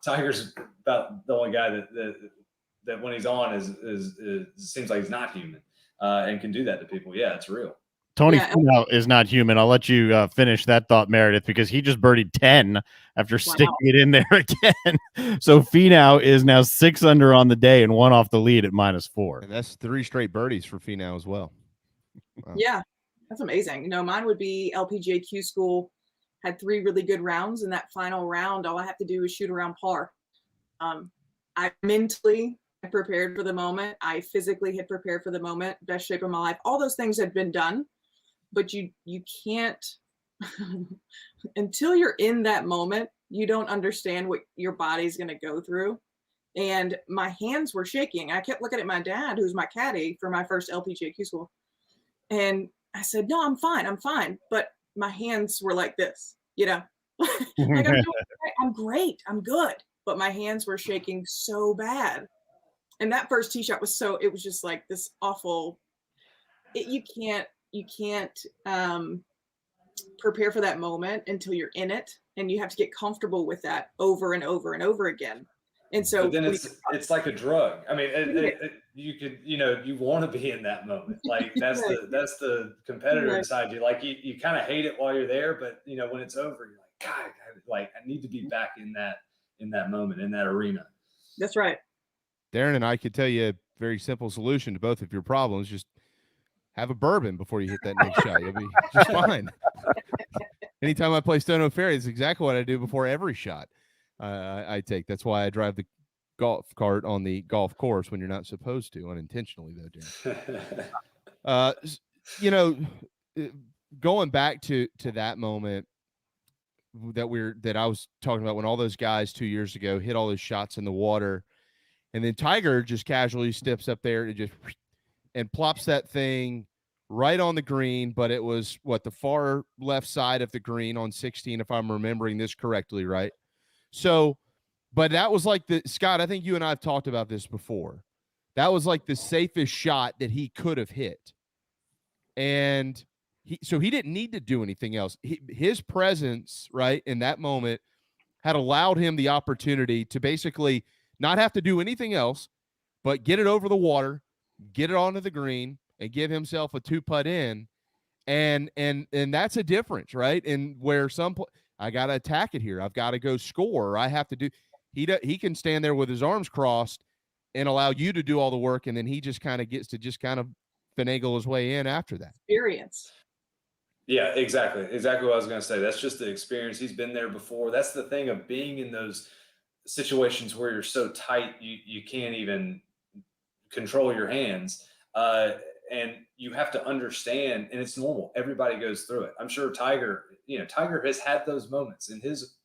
Tiger's about the only guy that when he's on is seems like he's not human, and can do that to people. Yeah, it's real. Tony Finau is not human. I'll let you finish that thought, Meredith, because he just birdied 10 after sticking it in there again. So Finau is now 6 under on the day and 1 off the lead at -4. And that's 3 straight birdies for Finau as well. Wow. Yeah, that's amazing. Mine would be LPGA Q School. Had 3 really good rounds. In that final round, all I have to do is shoot around par. I mentally had prepared for the moment. I physically had prepared for the moment. Best shape of my life. All those things had been done. But you can't until you're in that moment, you don't understand what your body's going to go through. And my hands were shaking. I kept looking at my dad, who's my caddy for my first LPGA Q School. And I said, no, I'm fine. But my hands were like this, like I'm great. I'm good. But my hands were shaking so bad. And that first tee shot it was just like this awful, you can't prepare for that moment until you're in it, and you have to get comfortable with that over and over and over again. And so but then it's like a drug. I mean, you could, you want to be in that moment. Like that's the competitor inside you. Like you kind of hate it while you're there, but when it's over, you're like, God, I need to be back in that moment, in that arena. That's right. Darren and I could tell you a very simple solution to both of your problems. Just have a bourbon before you hit that next shot. You'll be just fine. Anytime I play Stono Ferry, it's exactly what I do before every shot I take. That's why I drive the golf cart on the golf course when you're not supposed to, unintentionally, though, Darren. Going back to that moment that I was talking about, when all those guys 2 years ago hit all those shots in the water, and then Tiger just casually steps up there and plops that thing right on the green, but it was the far left side of the green on 16, if I'm remembering this correctly, right? So, but that was like Scott, I think you and I have talked about this before. That was like the safest shot that he could have hit. And he didn't need to do anything else. His presence, right, in that moment had allowed him the opportunity to basically not have to do anything else, but get it over the water, get it onto the green, and give himself a 2-putt in. And that's a difference, right? And where I got to attack it here. I've got to go score. Or I have to do – he can stand there with his arms crossed and allow you to do all the work, and then he just kind of gets to just kind of finagle his way in after that. Experience. Yeah, exactly what I was going to say. That's just the experience. He's been there before. That's the thing of being in those situations where you're so tight you can't even control your hands. And you have to understand, and it's normal. Everybody goes through it. I'm sure Tiger has had those moments in his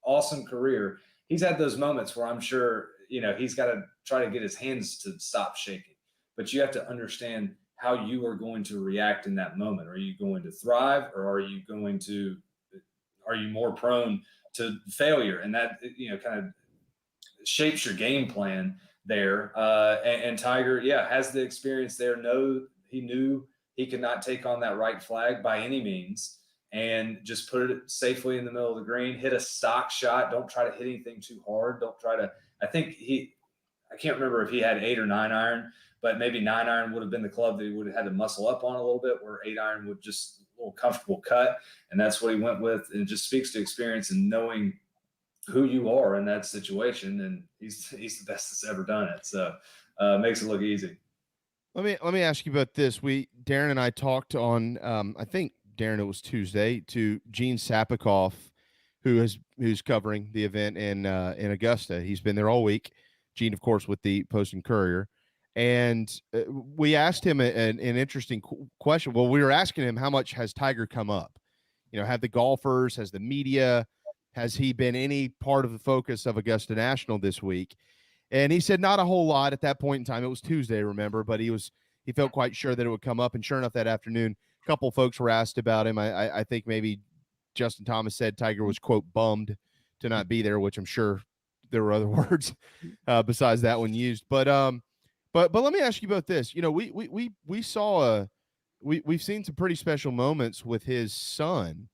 awesome career. He's had those moments where I'm sure, he's got to try to get his hands to stop shaking. But you have to understand how you are going to react in that moment. Are you going to thrive, or are you more prone to failure? And that, kind of shapes your game plan there. And Tiger, has the experience there. He knew he could not take on that right flag by any means, and just put it safely in the middle of the green, hit a stock shot. Don't try to hit anything too hard. I can't remember if he had 8 or 9 iron, but maybe 9 iron would have been the club that he would have had to muscle up on a little bit, where 8 iron would just a little comfortable cut. And that's what he went with. And it just speaks to experience and knowing who you are in that situation. And he's the best that's ever done it. So makes it look easy. Let me ask you about this. Darren and I talked on I think Darren, it was Tuesday, to Gene Sapikoff, who's covering the event in Augusta. He's been there all week. Gene, of course, with the Post and Courier, and we asked him an interesting question. Well, we were asking him, how much has Tiger come up? Have the golfers, has the media, has he been any part of the focus of Augusta National this week? And he said not a whole lot at that point in time. It was Tuesday, remember, but he felt quite sure that it would come up. And sure enough, that afternoon, a couple folks were asked about him. I think maybe Justin Thomas said Tiger was, quote, bummed to not be there, which I'm sure there were other words besides that one used. But let me ask you about this. We've seen some pretty special moments with his son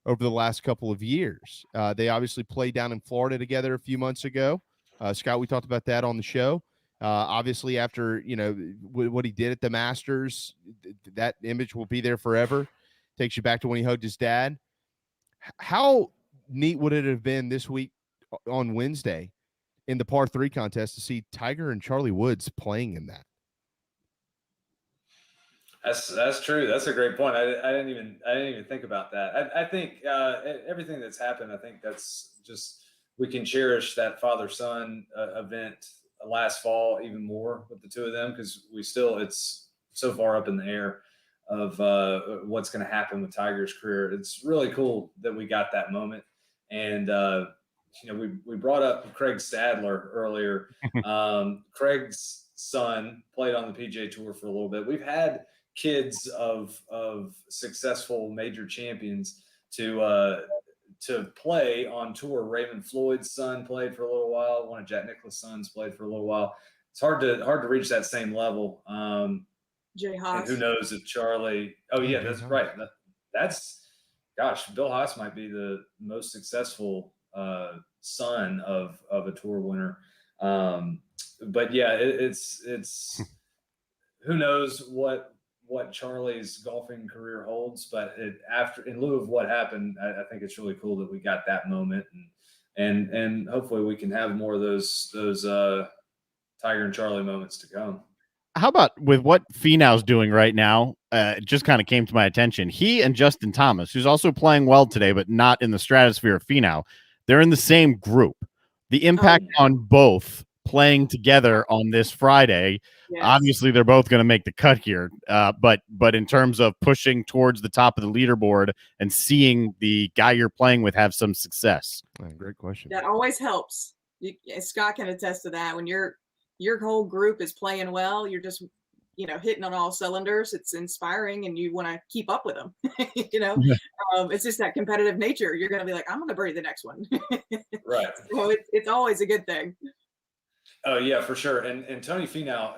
over the last couple of years. They obviously played down in Florida together a few months ago. Scott, we talked about that on the show. Obviously, after what he did at the Masters, that image will be there forever. Takes you back to when he hugged his dad. How neat would it have been this week on Wednesday in the par 3 contest to see Tiger and Charlie Woods playing in that? That's true. That's a great point. I didn't even think about that. I think everything that's happened, I think that's just, we can cherish that father-son event last fall even more with the two of them, because it's so far up in the air of what's going to happen with Tiger's career. It's really cool that we got that moment. And we brought up Craig Stadler earlier. Craig's son played on the PGA Tour for a little bit. We've had kids of successful major champions to play on tour. Raymond Floyd's son played for a little while. One of Jack Nicklaus' sons played for a little while. It's hard to reach that same level. Jay Haas. And who knows if Charlie? Oh yeah, that's right. Gosh, Bill Haas might be the most successful son of a tour winner. But yeah, it's who knows what Charlie's golfing career holds, but in lieu of what happened, I think it's really cool that we got that moment, and hopefully we can have more of those Tiger and Charlie moments to come. How about with what Finau's doing right now? It just kind of came to my attention. He and Justin Thomas, who's also playing well today, but not in the stratosphere of Finau, they're in the same group. The impact on both playing together on this Friday. Yes. Obviously, they're both going to make the cut here. But in terms of pushing towards the top of the leaderboard and seeing the guy you're playing with have some success. Great question. That always helps. Scott can attest to that. When your whole group is playing well, you're just hitting on all cylinders. It's inspiring, and you want to keep up with them. It's just that competitive nature. You're going to be like, I'm going to birdie the next one. Right. So it's always a good thing. Oh yeah, for sure. And Tony Finau,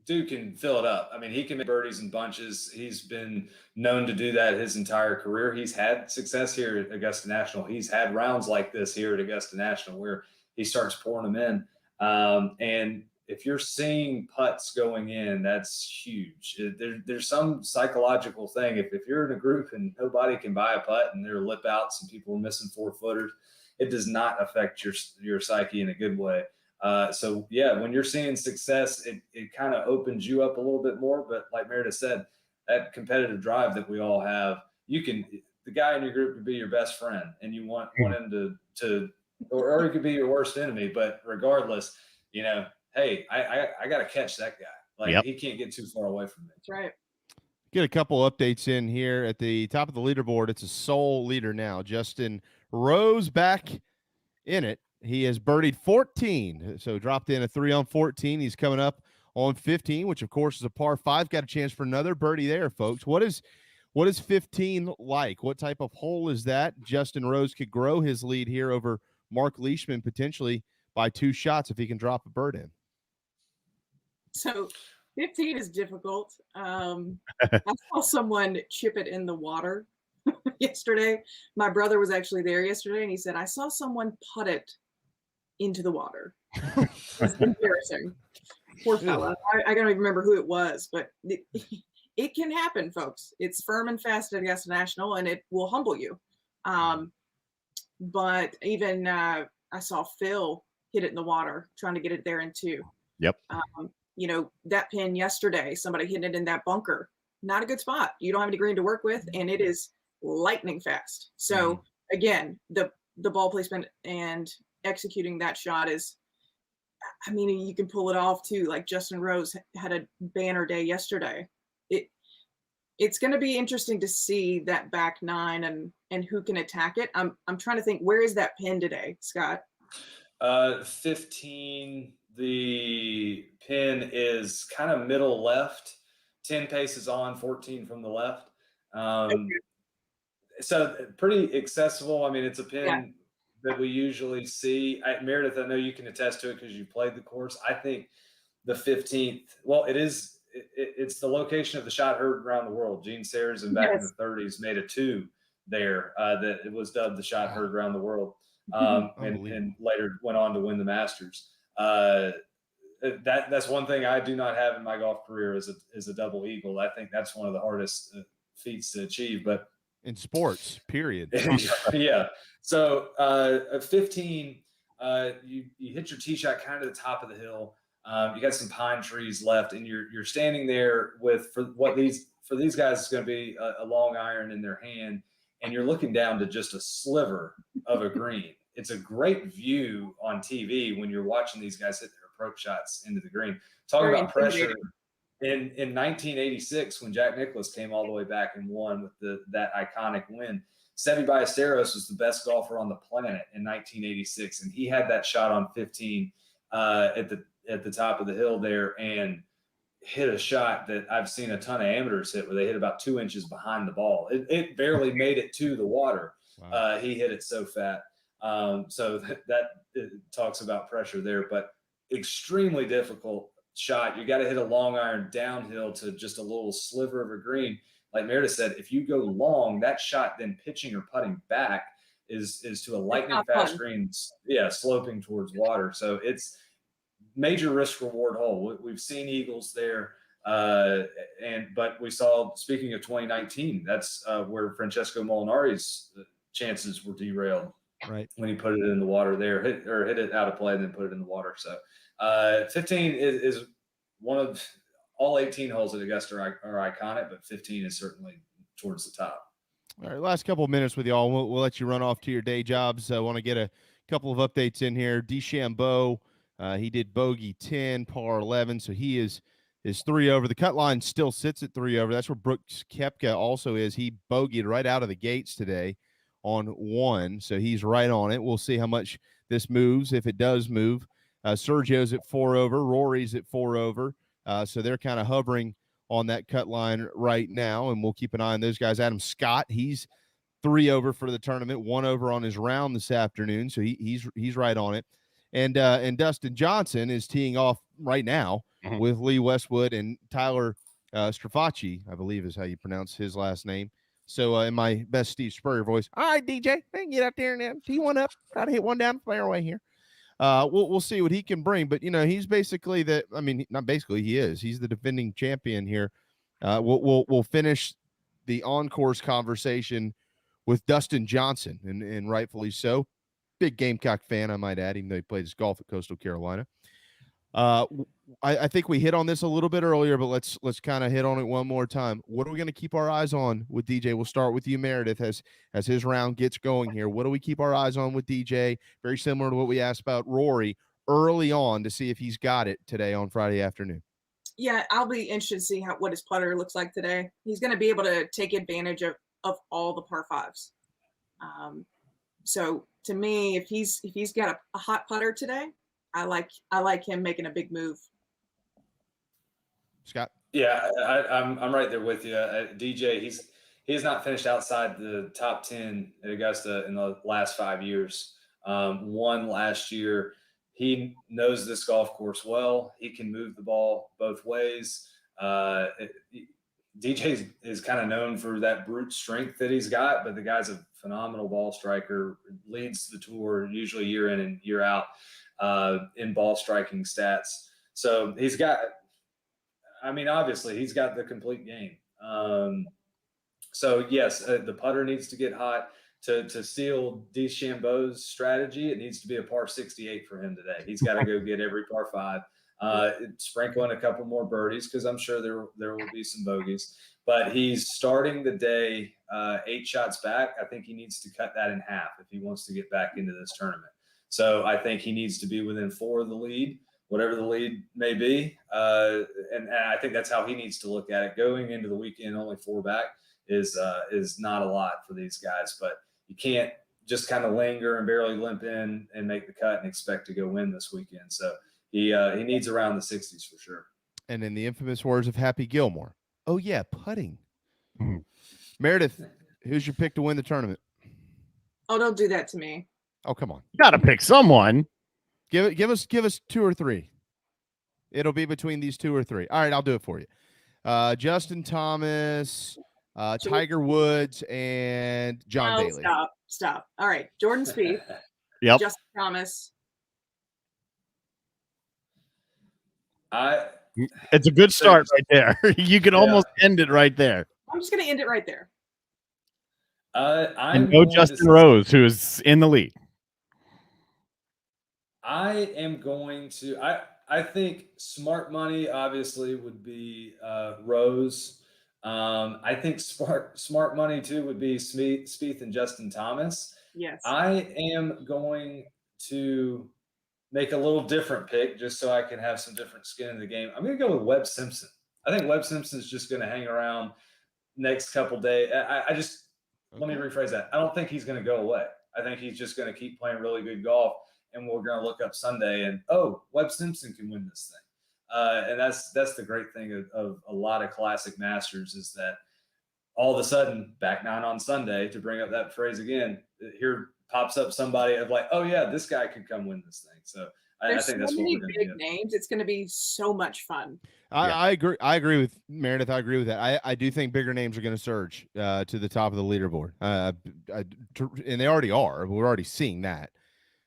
dude can fill it up. I mean, he can make birdies in bunches. He's been known to do that his entire career. He's had success here at Augusta National. He's had rounds like this here at Augusta National where he starts pouring them in. And if you're seeing putts going in, that's huge. There's some psychological thing. If you're in a group and nobody can buy a putt and there are lip outs and people are missing 4-footers, it does not affect your psyche in a good way. So yeah, when you're seeing success, it kind of opens you up a little bit more. But like Meredith said, that competitive drive that we all have, the guy in your group could be your best friend, and you want him to or he could be your worst enemy. But regardless, hey, I got to catch that guy. Like he can't get too far away from me. That's right. Get a couple updates in here at the top of the leaderboard. It's a sole leader now. Justin Rose back in it. He has birdied 14, so dropped in a 3 on 14. He's coming up on 15, which of course is a par 5. Got a chance for another birdie there, folks. What is 15 like? What type of hole is that? Justin Rose could grow his lead here over Mark Leishman potentially by 2 shots if he can drop a bird in. So 15 is difficult. I saw someone chip it in the water yesterday. My brother was actually there yesterday, and he said, I saw someone putt it into the water. It's embarrassing. Poor fella. I don't even remember who it was, but it can happen, folks. It's firm and fast at Augusta National, and it will humble you. But even I saw Phil hit it in the water, trying to get it there in 2. Yep. that pin yesterday, somebody hitting it in that bunker, not a good spot. You don't have any green to work with, and it is lightning fast. So again, the ball placement and executing that shot is, I mean, you can pull it off too. Like Justin Rose had a banner day yesterday. It's going to be interesting to see that back nine and who can attack it. I'm trying to think, where is that pin today, Scott? 15. The pin is kind of middle left. 10 paces on, 14 from the left. So pretty accessible. I mean, it's a pin that we usually see. Meredith, I know you can attest to it because you've played the course. I think the 15th, well, it's the location of the shot heard around the world. Gene Sayers, and back in the 30s, made a 2 there that it was dubbed the shot heard around the world, and later went on to win the Masters. That's one thing I do not have in my golf career is a double eagle. I think that's one of the hardest feats to achieve, but in sports, period. Yeah. So 15, you hit your tee shot kind of the top of the hill. You got some pine trees left, and you're standing there for these guys, it's going to be a long iron in their hand, and you're looking down to just a sliver of a green. It's a great view on TV when you're watching these guys hit their approach shots into the green. Talking about pressure. In 1986, when Jack Nicklaus came all the way back and won with that iconic win, Seve Ballesteros was the best golfer on the planet in 1986, and he had that shot on 15 at the top of the hill there, and hit a shot that I've seen a ton of amateurs hit, where they hit about 2 inches behind the ball. It barely made it to the water. Wow. He hit it so fat. So that talks about pressure there, but extremely difficult shot. You got to hit a long iron downhill to just a little sliver of a green. Like Meredith said, if you go long, that shot then pitching or putting back is to a lightning fast green, sloping towards water. So it's major risk reward hole. We've seen eagles there, but we saw, speaking of 2019, that's where Francesco Molinari's chances were derailed. Right when he put it in the water there, hit it out of play and then put it in the water. So 15 is one of all 18 holes at Augusta are iconic, but 15 is certainly towards the top. All right, last couple of minutes with y'all. We'll let you run off to your day jobs. I want to get a couple of updates in here. DeChambeau, he did bogey 10, par 11, so he is 3 over. The cut line still sits at 3 over. That's where Brooks Koepka also is. He bogeyed right out of the gates today on 1, so he's right on it. We'll see how much this moves, if it does move. Sergio's at 4 over. Rory's at 4 over. So they're kind of hovering on that cut line right now, and we'll keep an eye on those guys. Adam Scott, he's 3 over for the tournament, 1 over on his round this afternoon, so he's right on it. And Dustin Johnson is teeing off right now with Lee Westwood and Tyler Strafacci, I believe is how you pronounce his last name. So in my best Steve Spurrier voice, all right, DJ, I can get out there and tee one up, try to hit one down the fairway here. We'll see what he can bring, but he's basically not basically, he is. He's the defending champion here. We'll finish the on-course conversation with Dustin Johnson, and rightfully so. Big Gamecock fan, I might add, even though he played his golf at Coastal Carolina. I think we hit on this a little bit earlier, but let's kind of hit on it one more time. What are we going to keep our eyes on with DJ? We'll start with you, Meredith, as his round gets going here. What do we keep our eyes on with DJ? Very similar to what we asked about Rory early on, to see if he's got it today on Friday afternoon. Yeah, I'll be interested to see what his putter looks like today. He's going to be able to take advantage of all the par fives. So to me, if he's got a hot putter today, I like him making a big move. Scott? Yeah, I'm right there with you. DJ, he has not finished outside the top 10 at Augusta in the last 5 years. Won last year. He knows this golf course well. He can move the ball both ways. DJ is kind of known for that brute strength that he's got, but the guy's a phenomenal ball striker, leads the tour usually year in and year out in ball striking stats. So he's got, obviously he's got the complete game. So yes, the putter needs to get hot to steal DeChambeau's strategy. It needs to be a par 68 for him today. He's got to go get every par 5. Sprinkle in a couple more birdies because I'm sure there will be some bogeys. But he's starting the day 8 shots back. I think he needs to cut that in half if he wants to get back into this tournament. So I think he needs to be within 4 of the lead, whatever the lead may be. And I think that's how he needs to look at it. Going into the weekend, only 4 back is not a lot for these guys. But you can't just kind of linger and barely limp in and make the cut and expect to go win this weekend. So he needs around the 60s for sure. And in the infamous words of Happy Gilmore, oh yeah, putting. Meredith, who's your pick to win the tournament? Oh, don't do that to me. Oh, come on. You got to pick someone. Give us 2 or 3. It'll be between these 2 or 3. All right, I'll do it for you. Justin Thomas, Tiger Woods, and John Daly. Stop. All right, Jordan Spieth. Yep. Justin Thomas. It's a good start right there. You can almost end it right there. I'm just going to end it right there. And no Justin Rose, who is in the lead. I am going to. I think smart money obviously would be Rose. I think smart money too would be Spieth and Justin Thomas. Yes. I am going to make a little different pick just so I can have some different skin in the game. I'm going to go with Webb Simpson. I think Webb Simpson is just going to hang around next couple days. Let me rephrase that. I don't think he's going to go away. I think he's just going to keep playing really good golf, and we're going to look up Sunday and, Webb Simpson can win this thing. And that's the great thing of a lot of classic Masters is that all of a sudden, back 9 on Sunday, to bring up that phrase again, here pops up somebody of like, oh yeah, this guy could come win this thing. So I think that's what we're going to do. Big names. It's going to be so much fun. I agree. I agree with Meredith. I agree with that. I do think bigger names are going to surge to the top of the leaderboard. And they already are. We're already seeing that.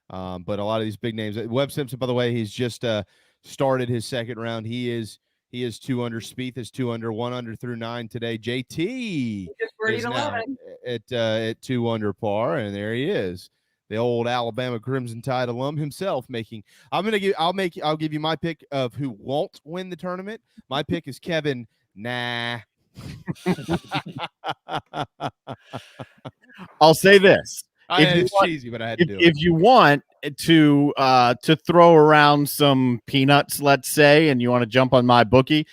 But a lot of these big names. Webb Simpson, by the way, he's just started his second round. He is 2 under. Spieth is 2 under, 1 under through 9 today. JT is now at 2 under par, and there he is. The old Alabama Crimson Tide alum himself making. I'll give you my pick of who won't win the tournament. My pick is Kevin. Nah. I'll say this. It's cheesy, but I had to do it. If you want to throw around some peanuts, let's say, and you want to jump on my bookie,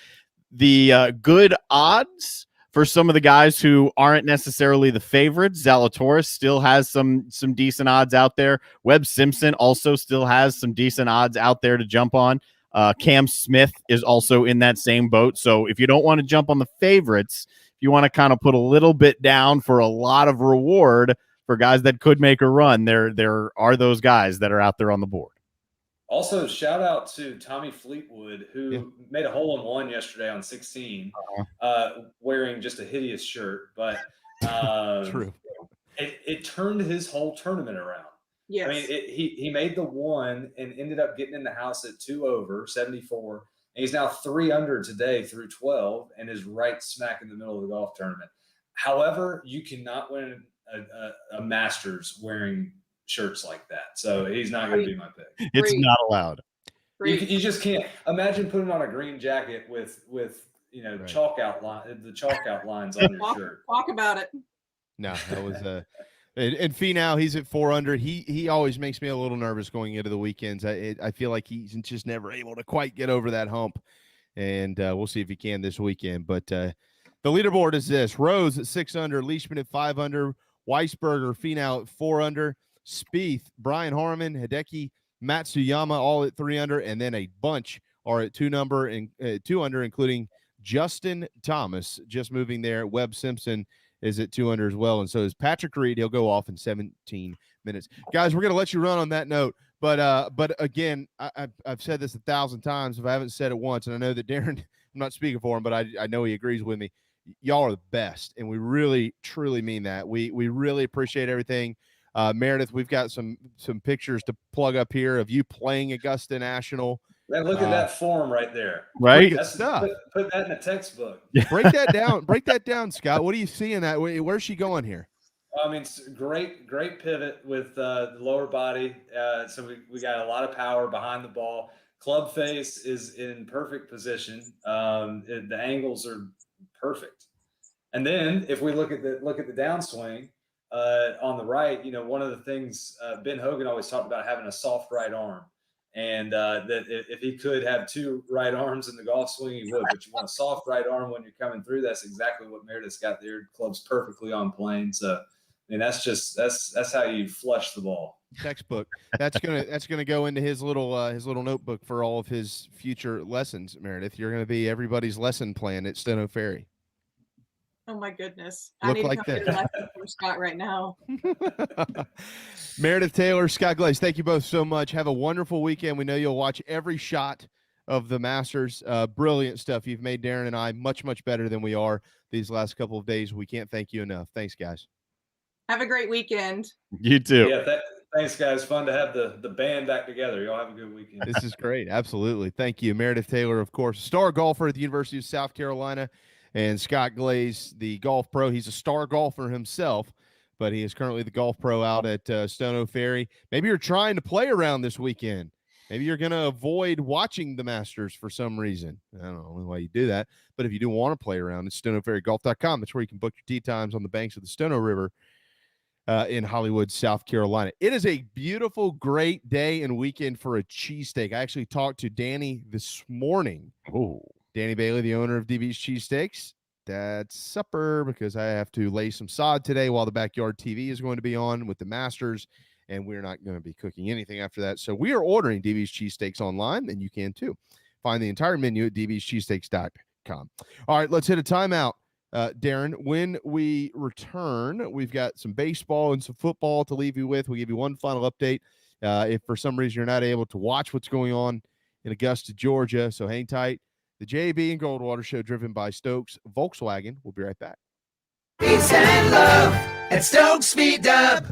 the good odds for some of the guys who aren't necessarily the favorites, Zalatoris still has some decent odds out there. Webb Simpson also still has some decent odds out there to jump on. Cam Smith is also in that same boat. So if you don't want to jump on the favorites, if you want to kind of put a little bit down for a lot of reward for guys that could make a run, there are those guys that are out there on the board. Also, shout out to Tommy Fleetwood, who made a hole-in-one yesterday on 16, wearing just a hideous shirt. But true, it turned his whole tournament around. Yes. I mean, he made the 1 and ended up getting in the house at 2 over, 74. And he's now 3 under today through 12 and is right smack in the middle of the golf tournament. However, you cannot win a Masters wearing shirts like that. So he's not going to be my pick. It's not allowed. You just can't imagine putting on a green jacket with chalk outlines on your shirt. Talk about it. No, that was and Finau, he's at 4 under. He always makes me a little nervous going into the weekends. I feel like he's just never able to quite get over that hump, and we'll see if he can this weekend. But the leaderboard is this: Rose at 6 under, Leishman at 5 under, Weisberger, Finau at 4 under, Spieth, Brian Harman, Hideki, Matsuyama all at 3 under, and then a bunch are at 2 under, including Justin Thomas just moving there. Webb Simpson is at 2 under as well, and so is Patrick Reed. He'll go off in 17 minutes. Guys, we're going to let you run on that note, but again, I've said this 1,000 times if I haven't said it once, and I know that Darren, I'm not speaking for him, but I know he agrees with me. Y'all are the best, and we really, truly mean that. We really appreciate everything. Meredith, we've got some pictures to plug up here of you playing Augusta National. Man, look at that form right there. Right? That's stuff. Put that in a textbook. Break that down. Break that down, Scott. What do you see in that? Where's she going here? I mean, great pivot with the lower body. So we got a lot of power behind the ball. Club face is in perfect position. The angles are perfect. And then if we look at the downswing on the right, one of the things Ben Hogan always talked about having a soft right arm, and that if he could have two right arms in the golf swing, he would. But you want a soft right arm when you're coming through. That's exactly what Meredith's got there. Club's perfectly on plane. So, I mean, that's how you flush the ball. Textbook. That's gonna go into his little notebook for all of his future lessons. Meredith, you're gonna be everybody's lesson plan at Steno Ferry. Oh my goodness! Look I need like to come this. get a lesson from Scott right now. Meredith Taylor, Scott Glaze, thank you both so much. Have a wonderful weekend. We know you'll watch every shot of the Masters. Brilliant stuff. You've made Darren and I much, much better than we are these last couple of days. We can't thank you enough. Thanks, guys. Have a great weekend. You too. Yeah, thanks, guys. Fun to have the band back together. Y'all have a good weekend. This is great. Absolutely. Thank you. Meredith Taylor, of course, star golfer at the University of South Carolina, and Scott Glaze, the golf pro. He's a star golfer himself, but he is currently the golf pro out at Steno Ferry. Maybe you're trying to play around this weekend. Maybe you're going to avoid watching the Masters for some reason. I don't know why you do that, but if you do want to play around, it's stenoferrygolf.com. That's where you can book your tee times on the banks of the Steno River in Hollywood, South Carolina. It is a beautiful, great day and weekend for a cheesesteak. I actually talked to Danny this morning. Oh, Danny Bailey, the owner of DB's Cheesesteaks. That's supper because I have to lay some sod today while the backyard TV is going to be on with the Masters, and we're not going to be cooking anything after that. So we are ordering DB's Cheesesteaks online, and you can too. Find the entire menu at dbscheesesteaks.com. All right, let's hit a timeout. Darren, when we return, we've got some baseball and some football to leave you with. We'll give you one final update. If for some reason you're not able to watch what's going on in Augusta, Georgia, so hang tight. The JB and Goldwater Show, driven by Stokes Volkswagen. We'll be right back. Peace and love at Stokes Speed Dub.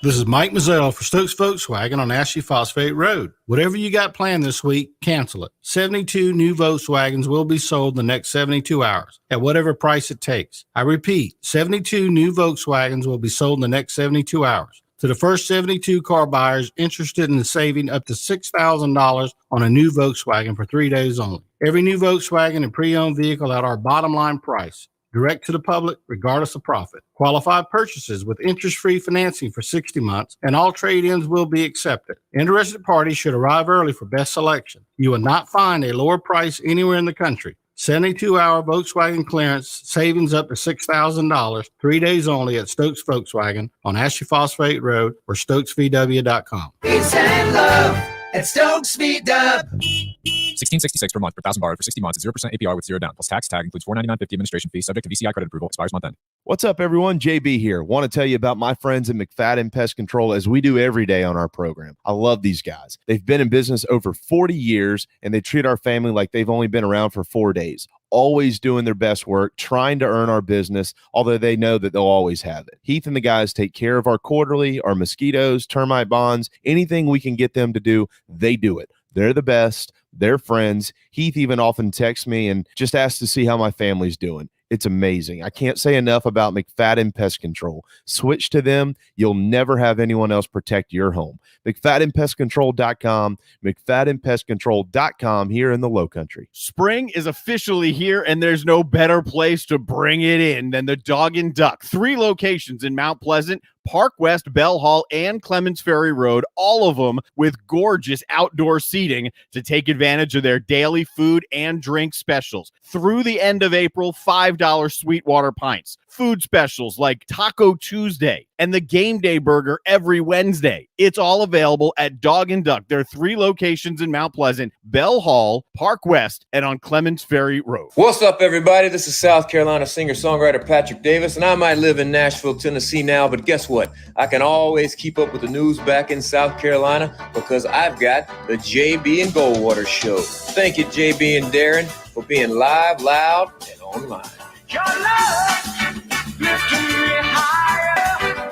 This is Mike Mazzell for Stokes Volkswagen on Ashley Phosphate Road. Whatever you got planned this week, cancel it. 72 new Volkswagens will be sold in the next 72 hours at whatever price it takes. I repeat, 72 new Volkswagens will be sold in the next 72 hours. To the first 72 car buyers interested in saving up to $6,000 on a new Volkswagen for 3 days only. Every new Volkswagen and pre-owned vehicle at our bottom line price. Direct to the public, regardless of profit. Qualified purchases with interest-free financing for 60 months, and all trade-ins will be accepted. Interested parties should arrive early for best selection. You will not find a lower price anywhere in the country. 72-hour Volkswagen clearance, savings up to $6,000, 3 days only at Stokes Volkswagen on Ashley Phosphate Road or StokesVW.com. Peace and love at Stokes Speed Dub. $16.66 per month per thousand borrowed for 60 months at 0% APR with 0 down. Plus tax tag includes $4.99.50 administration fee subject to VCI credit approval. Expires month end. What's up, everyone? JB here. Want to tell you about my friends at McFadden Pest Control, as we do every day on our program. I love these guys. They've been in business over 40 years, and they treat our family like they've only been around for 4 days. Always doing their best work, trying to earn our business, although they know that they'll always have it. Heath and the guys take care of our quarterly, our mosquitoes, termite bonds, anything we can get them to do, they do it. They're the best. They're friends. Heath even often texts me and just asks to see how my family's doing. It's amazing. I can't say enough about McFadden Pest Control. Switch to them. You'll never have anyone else protect your home. McFaddenPestControl.com, McFaddenPestControl.com here in the Low Country. Spring is officially here, and there's no better place to bring it in than the Dog and Duck. 3 locations in Mount Pleasant, Park West, Bell Hall, and Clements Ferry Road, all of them with gorgeous outdoor seating to take advantage of their daily food and drink specials. Through the end of April, $5 Sweetwater pints. Food specials like Taco Tuesday and the Game Day Burger every Wednesday. It's all available at Dog and Duck. There are 3 locations in Mount Pleasant, Bell Hall, Park West, and on Clements Ferry Road. What's up, everybody? This is South Carolina singer-songwriter Patrick Davis, and I might live in Nashville, Tennessee now, but guess what? I can always keep up with the news back in South Carolina because I've got the JB and Goldwater Show. Thank you, JB and Darren, for being live, loud, and online. Your love lifting me higher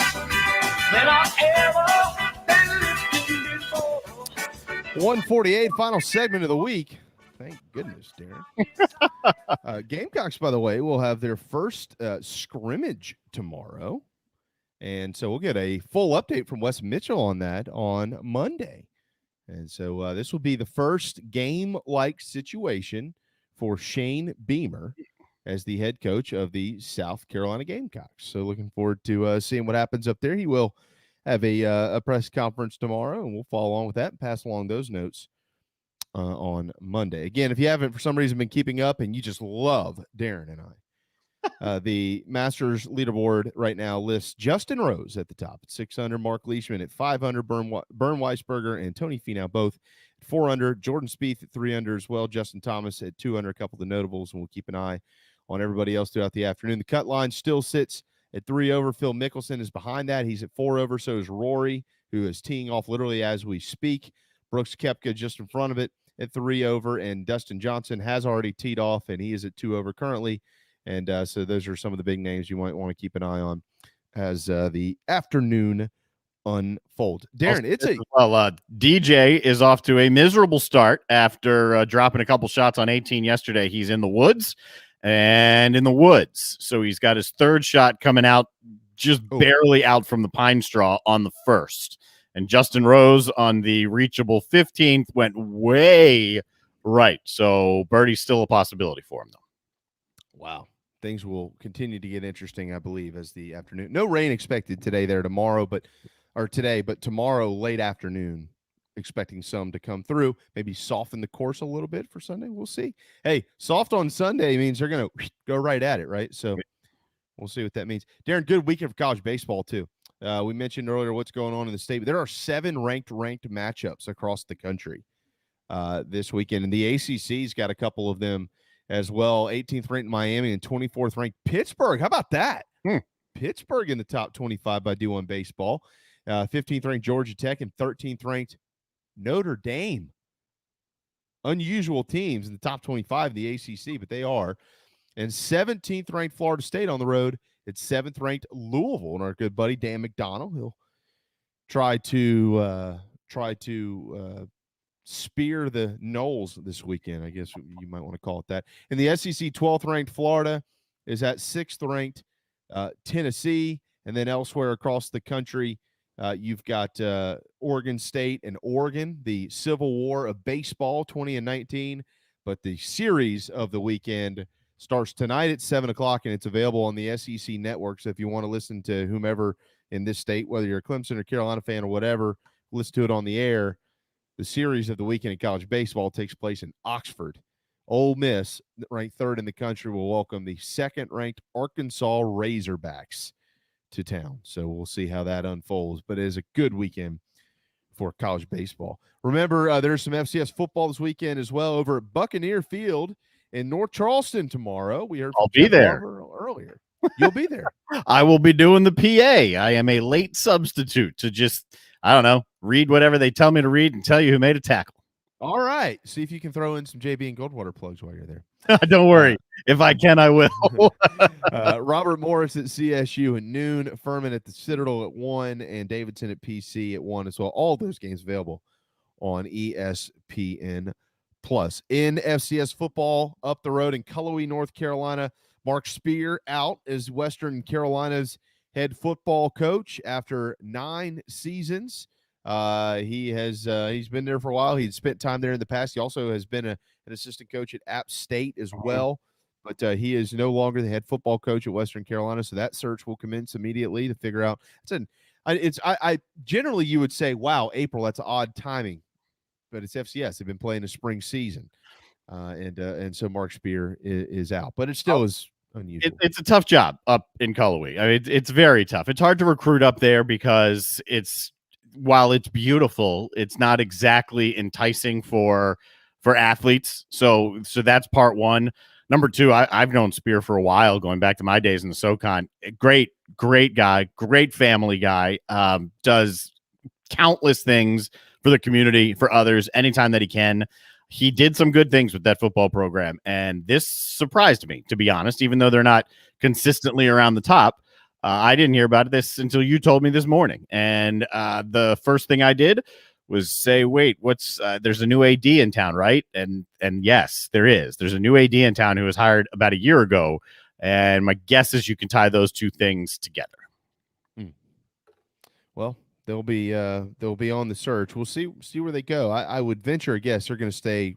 than I've ever been lifted before. 148, final segment of the week. Thank goodness, Darren. Gamecocks, by the way, will have their first scrimmage tomorrow. And so we'll get a full update from Wes Mitchell on that on Monday. And so this will be the first game-like situation for Shane Beamer as the head coach of the South Carolina Gamecocks. So looking forward to seeing what happens up there. He will have a press conference tomorrow, and we'll follow along with that and pass along those notes on Monday. Again, if you haven't for some reason been keeping up and you just love Darren and I, the Masters leaderboard right now lists Justin Rose at the top at 600, Mark Leishman at 500, Bern Weisberger and Tony Finau both at 400, Jordan Spieth at 300 as well, Justin Thomas at 200, a couple of the notables, and we'll keep an eye on everybody else throughout the afternoon. The cut line still sits at 3 over. Phil Mickelson is behind that. He's at 4 over. So is Rory, who is teeing off literally as we speak. Brooks Koepka just in front of it at 3 over, and Dustin Johnson has already teed off, and he is at 2 over currently. And so those are some of the big names you might want to keep an eye on as the afternoon unfolds. Darren, DJ is off to a miserable start after dropping a couple shots on 18 yesterday. He's in the woods. So he's got his third shot coming out just barely out from the pine straw on the first. And Justin Rose on the reachable 15th went way right. So birdie's still a possibility for him, though. Wow. Things will continue to get interesting, I believe, as the afternoon. No rain expected today but tomorrow late afternoon. Expecting some to come through, maybe soften the course a little bit for Sunday. We'll see. Hey, soft on Sunday means they're going to go right at it, right? So we'll see what that means. Darren, good weekend for college baseball, too. We mentioned earlier what's going on in the state, but there are 7 ranked matchups across the country this weekend, and the ACC's got a couple of them as well. 18th ranked Miami and 24th ranked Pittsburgh. How about that? Pittsburgh in the top 25 by D1 baseball. 15th ranked Georgia Tech and 13th ranked Notre Dame. Unusual teams in the top 25 of the ACC, but they are. And 17th ranked Florida State on the road. It's 7th ranked Louisville, and our good buddy Dan McDonald. He'll try to spear the Noles this weekend, I guess you might want to call it that. In the SEC, 12th ranked Florida is at 6th ranked Tennessee, and then elsewhere across the country, you've got Oregon State and Oregon, the Civil War of baseball, 20 and 19. But the series of the weekend starts tonight at 7 o'clock, and it's available on the SEC network. So if you want to listen to whomever in this state, whether you're a Clemson or Carolina fan or whatever, listen to it on the air. The series of the weekend in college baseball takes place in Oxford. Ole Miss, ranked 3rd in the country, will welcome the 2nd-ranked Arkansas Razorbacks to town. So we'll see how that unfolds, but it is a good weekend for college baseball. Remember, there's some FCS football this weekend as well over at Buccaneer Field in North Charleston tomorrow. We heard I'll be there earlier. You'll be there. I will be doing the PA. I am a late substitute to just, I don't know, read whatever they tell me to read and tell you who made a tackle. All right. See if you can throw in some JB and Goldwater plugs while you're there. Don't worry. If I can, I will. Robert Morris at CSU at noon, Furman at the Citadel at 1, and Davidson at PC at 1 as well. All those games available on ESPN+. In FCS football, up the road in Cullowhee, North Carolina, Mark Spear out as Western Carolina's head football coach after 9 seasons. He's been there for a while. He'd spent time there in the past. He also has been an assistant coach at App State as well, but he is no longer the head football coach at Western Carolina. So that search will commence immediately to figure out. I generally you would say, wow, April, that's odd timing, but it's FCS. They've been playing a spring season, and so Mark Spear is out, but it still is unusual. It's a tough job up in Cullowhee. I mean, it's very tough. It's hard to recruit up there because while it's beautiful, it's not exactly enticing for athletes. So that's part one. Number two, I've known Spear for a while, going back to my days in the SoCon. Great guy, great family guy, does countless things for the community, for others, anytime that he can. He did some good things with that football program, and this surprised me, to be honest, even though they're not consistently around the top. I didn't hear about this until you told me this morning. And the first thing I did was say, wait, there's a new AD in town, right? And yes, there is. There's a new AD in town who was hired about a year ago. And my guess is you can tie those two things together. Well, they'll be on the search. We'll see where they go. I would venture a guess they're going to stay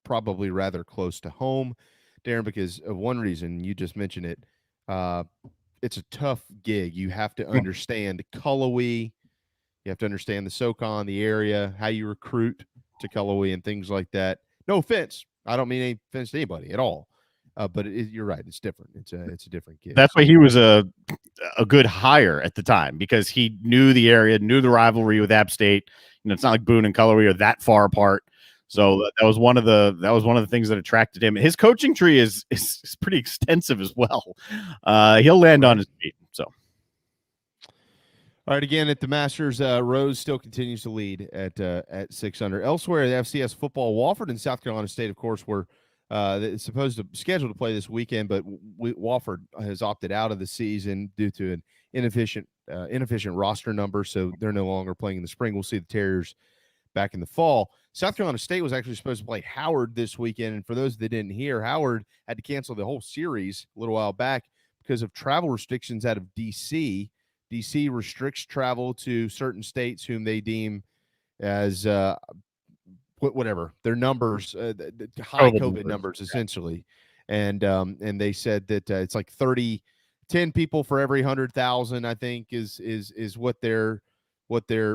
probably rather close to home, Darren, because of one reason. You just mentioned it. It's a tough gig. You have to understand Cullowhee. You have to understand the SoCon, the area, how you recruit to Cullowhee and things like that. No offense. I don't mean any offense to anybody at all. But you're right. It's different. It's a different gig. That's why he was a good hire at the time, because he knew the area, knew the rivalry with App State. It's not like Boone and Cullowhee are that far apart. So that was one of the things that attracted him. His coaching tree is pretty extensive as well. He'll land on his feet. So. All right, again at the Masters, Rose still continues to lead at 6 under. Elsewhere, the FCS football, Wofford and South Carolina State, of course, were scheduled to play this weekend, but Wofford has opted out of the season due to an inefficient roster number, so they're no longer playing in the spring. We'll see the Terriers back in the fall. South Carolina State was actually supposed to play Howard this weekend, and for those that didn't hear, Howard had to cancel the whole series a little while back because of travel restrictions out of D.C. D.C. restricts travel to certain states whom they deem as whatever their numbers, high COVID numbers, essentially. And they said that it's like 10 people for every 100,000, I think, is what their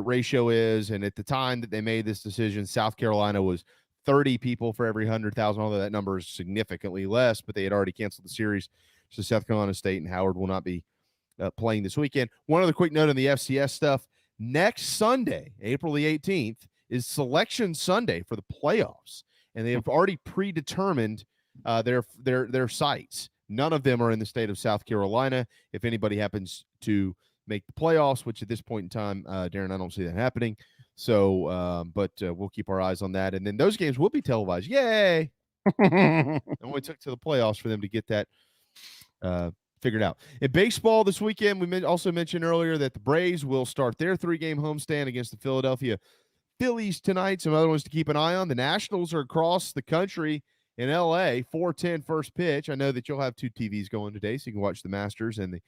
ratio is. And at the time that they made this decision, South Carolina was 30 people for every 100,000, although that number is significantly less, but they had already canceled the series. So South Carolina State and Howard will not be playing this weekend. One other quick note on the FCS stuff. Next Sunday, April the 18th, is Selection Sunday for the playoffs, and they have already predetermined their sites. None of them are in the state of South Carolina. If anybody happens to make the playoffs, which at this point in time, Darren, I don't see that happening. So, but we'll keep our eyes on that, and then those games will be televised. Yay! It only took to the playoffs for them to get that figured out. In baseball this weekend, we also mentioned earlier that the Braves will start their 3-game homestand against the Philadelphia Phillies tonight. Some other ones to keep an eye on. The Nationals are across the country in L.A. 4:10 first pitch. I know that you'll have 2 TVs going today, so you can watch the Masters and the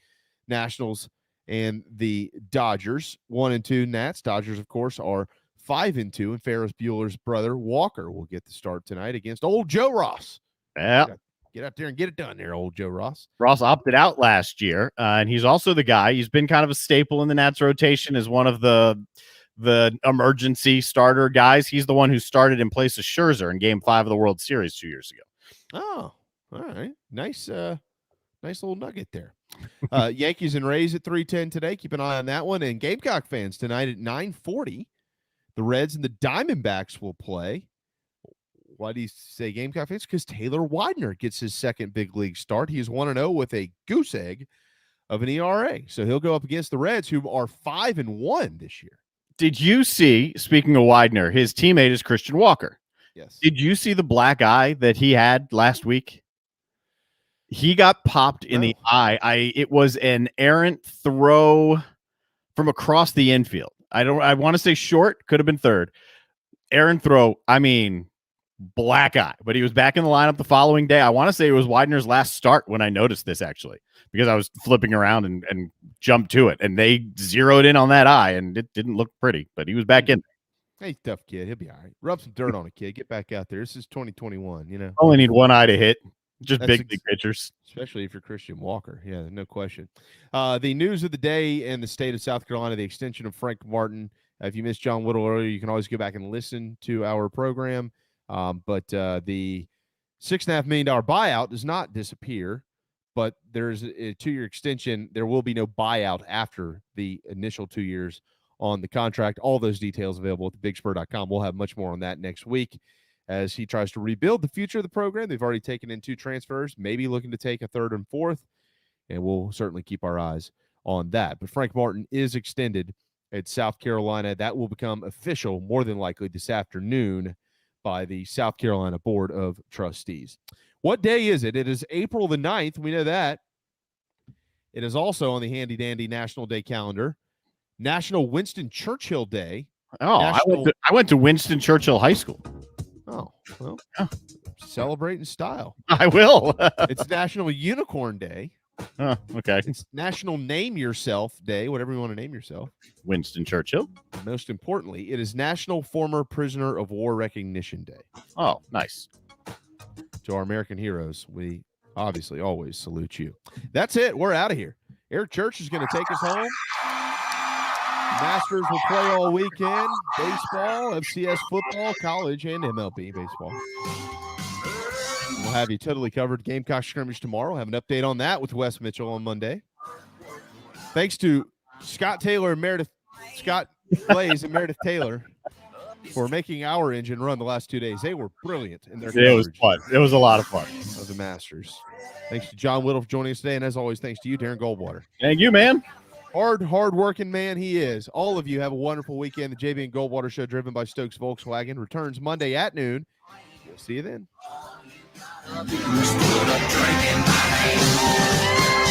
Nationals and the Dodgers. 1 and 2 Nats. Dodgers, of course, are 5 and 2, and Ferris Bueller's brother Walker will get the start tonight against old Joe Ross. Yeah. Get out there and get it done there, old Joe Ross. Ross opted out last year, and he's also the guy. He's been kind of a staple in the Nats rotation as one of the emergency starter guys. He's the one who started in place of Scherzer in Game 5 of the World Series 2 years ago. Oh, all right. Nice little nugget there. Yankees and Rays at 3:10 today. Keep an eye on that one. And Gamecock fans tonight at 9:40, the Reds and the Diamondbacks will play. Why do you say Gamecock fans? Because Taylor Widener gets his second big league start. He is 1-0 with a goose egg of an ERA. So he'll go up against the Reds, who are 5-1 this year. Did you see, speaking of Widener, his teammate is Christian Walker? Yes. Did you see the black eye that he had last week? He got popped in the eye. It was an errant throw from across the infield. I want to say short, could have been third. Errant throw, I mean, black eye. But he was back in the lineup the following day. I want to say it was Widener's last start when I noticed this, actually, because I was flipping around and jumped to it, and they zeroed in on that eye, and it didn't look pretty, but he was back in. Hey, tough kid. He'll be all right. Rub some dirt on a kid. Get back out there. This is 2021, Only need one eye to hit. Just big league pitchers. Especially if you're Christian Walker. Yeah, no question. The news of the day in the state of South Carolina, the extension of Frank Martin. If you missed John Whittle earlier, you can always go back and listen to our program. But the $6.5 million buyout does not disappear, but there's a 2-year extension. There will be no buyout after the initial 2 years on the contract. All those details available at thebigspur.com. We'll have much more on that next week as he tries to rebuild the future of the program. They've already taken in 2 transfers, maybe looking to take a 3rd and 4th, and we'll certainly keep our eyes on that. But Frank Martin is extended at South Carolina. That will become official more than likely this afternoon by the South Carolina Board of Trustees. What day is it? It is April the 9th. We know that. It is also on the handy-dandy National Day calendar, National Winston Churchill Day. Oh, I went to Winston Churchill High School. Oh, well, celebrate in style. I will. It's National Unicorn Day. Oh, okay. It's National Name Yourself Day, whatever you want to name yourself. Winston Churchill. Most importantly, it is National Former Prisoner of War Recognition Day. Oh, nice. To our American heroes, we obviously always salute you. That's it. We're out of here. Eric Church is going to take us home. Masters will play all weekend. Baseball, FCS football, college, and MLB baseball. We'll have you totally covered. Gamecock scrimmage tomorrow. We'll have an update on that with Wes Mitchell on Monday. Thanks to Scott Taylor and Meredith, Scott Glaze and Meredith Taylor for making our engine run the last 2 days. They were brilliant in their coverage. It was fun. It was a lot of fun. Of the Masters. Thanks to John Whittle for joining us today. And as always, thanks to you, Darren Goldwater. Thank you, man. Hard-working man he is. All of you have a wonderful weekend. The JB and Goldwater Show, driven by Stokes Volkswagen, returns Monday at noon. We'll see you then. Stood up drinking my hand.